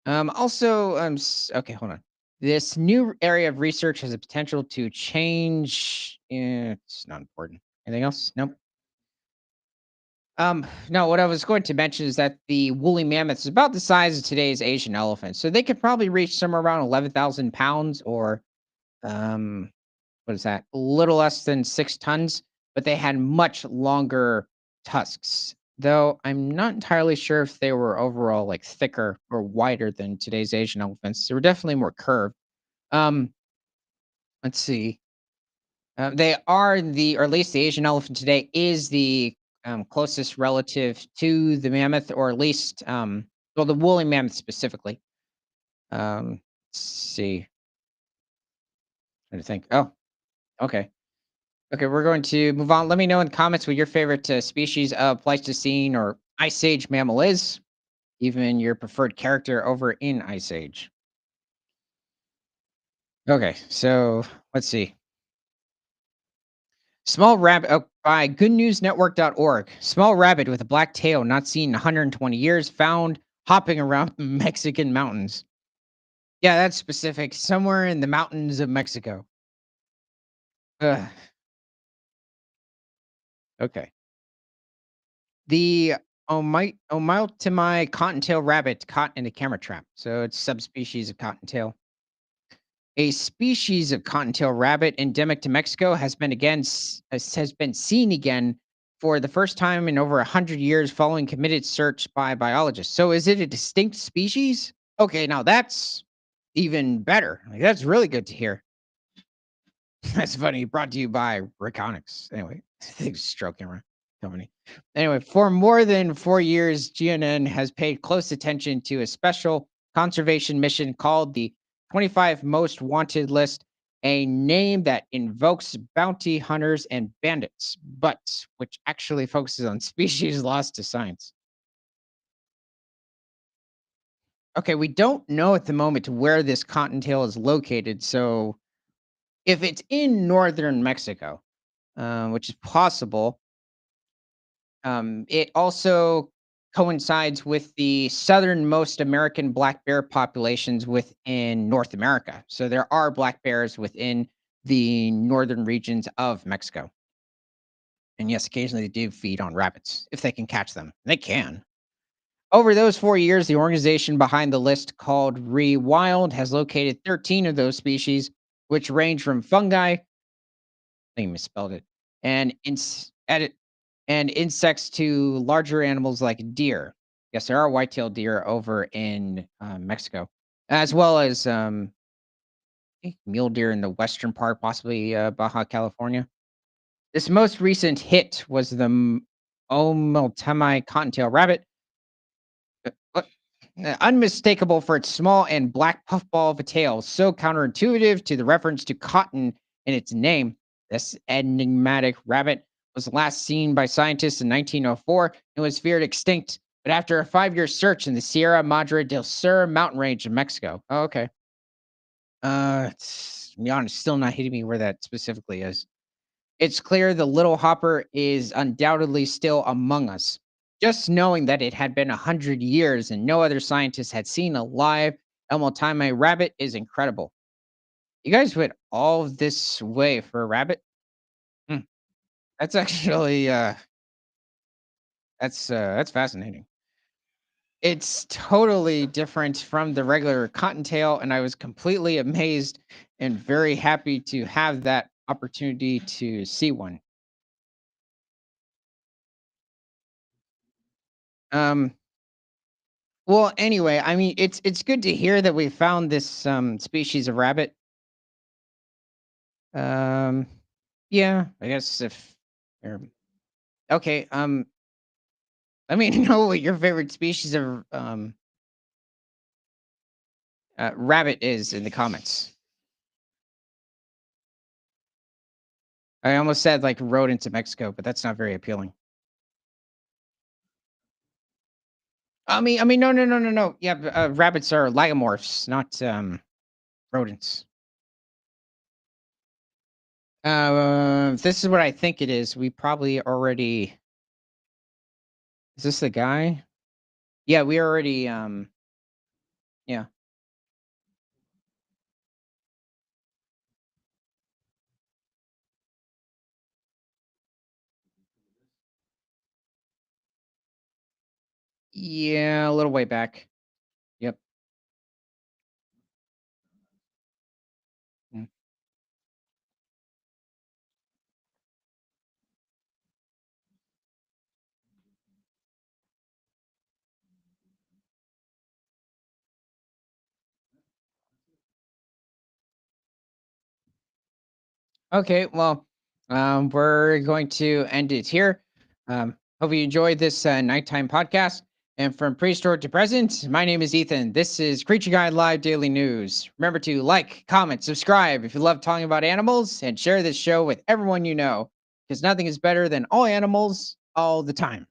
S1: Okay, hold on. This new area of research has the potential to change. It's not important. Anything else? Nope. No, what I was going to mention is that the woolly mammoth is about the size of today's Asian elephant. So they could probably reach somewhere around 11,000 pounds or, um, what is that? A little less than 6 tons, but they had much longer tusks. Though I'm not entirely sure if they were overall like thicker or wider than today's Asian elephants. They were definitely more curved. Um, let's see. They are or at least the Asian elephant today is the closest relative to the mammoth, or at least, well, the woolly mammoth specifically. Let's see. Trying to think. Oh, okay. Okay, we're going to move on. Let me know in the comments what your favorite species of Pleistocene or Ice Age mammal is, even your preferred character over in Ice Age. Okay, so let's see. Small rabbit by goodnewsnetwork.org. Small rabbit with a black tail not seen in 120 years found hopping around Mexican mountains. Yeah, that's specific. Somewhere in the mountains of Mexico. Ugh, okay. The Omaltimi cottontail rabbit caught in a camera trap. So it's subspecies of cottontail. A species of cottontail rabbit endemic to Mexico has been seen again for the first time in over 100 years following committed search by biologists. So is it a distinct species? Okay, now that's even better. Like, that's really good to hear. That's funny. Brought to you by Reconics. Anyway, thanks, stroke camera company. Anyway, for more than 4 years, GNN has paid close attention to a special conservation mission called the 25 Most Wanted List, a name that invokes bounty hunters and bandits, but which actually focuses on species lost to science. Okay, we don't know at the moment where this cottontail is located. So if it's in northern Mexico, which is possible, it also coincides with the southernmost American black bear populations within North America. So there are black bears within the northern regions of Mexico. And yes, occasionally they do feed on rabbits if they can catch them. They can. Over those 4 years, the organization behind the list called Rewild has located 13 of those species, which range from fungi, I think I misspelled it, and and insects to larger animals like deer. Yes, there are white-tailed deer over in Mexico, as well as I think mule deer in the western part, possibly Baja California. This most recent hit was the Omeltemi cottontail rabbit, what? Unmistakable for its small and black puffball of a tail, so counterintuitive to the reference to cotton in its name. This enigmatic rabbit was last seen by scientists in 1904 and was feared extinct. But after a 5-year search in the Sierra Madre del Sur mountain range of Mexico. Oh, okay. To be honest, still not hitting me where that specifically is. It's clear the little hopper is undoubtedly still among us. Just knowing that it had been 100 years and no other scientist had seen a live Elmotime rabbit is incredible. You guys went all this way for a rabbit? Hmm, that's actually that's fascinating. It's totally different from the regular cottontail, and I was completely amazed and very happy to have that opportunity to see one. Um, Well, anyway, I mean, it's good to hear that we found this species of rabbit. Um, yeah, I guess if er, okay, let me know what your favorite species of rabbit is in the comments. I almost said like rodents in Mexico, but that's not very appealing. No, no, no, no, no. Yeah, rabbits are lagomorphs, not rodents. This is what I think it is. We probably already. Is this the guy? Yeah, we already. Yeah. Yeah, a little way back. Yep. Mm. Okay, well, we're going to end it here. Hope you enjoyed this nighttime podcast. And from prehistoric to present, my name is Ethan. This is Creature Guide Live Daily News. Remember to like, comment, subscribe if you love talking about animals, and share this show with everyone you know, because nothing is better than all animals all the time.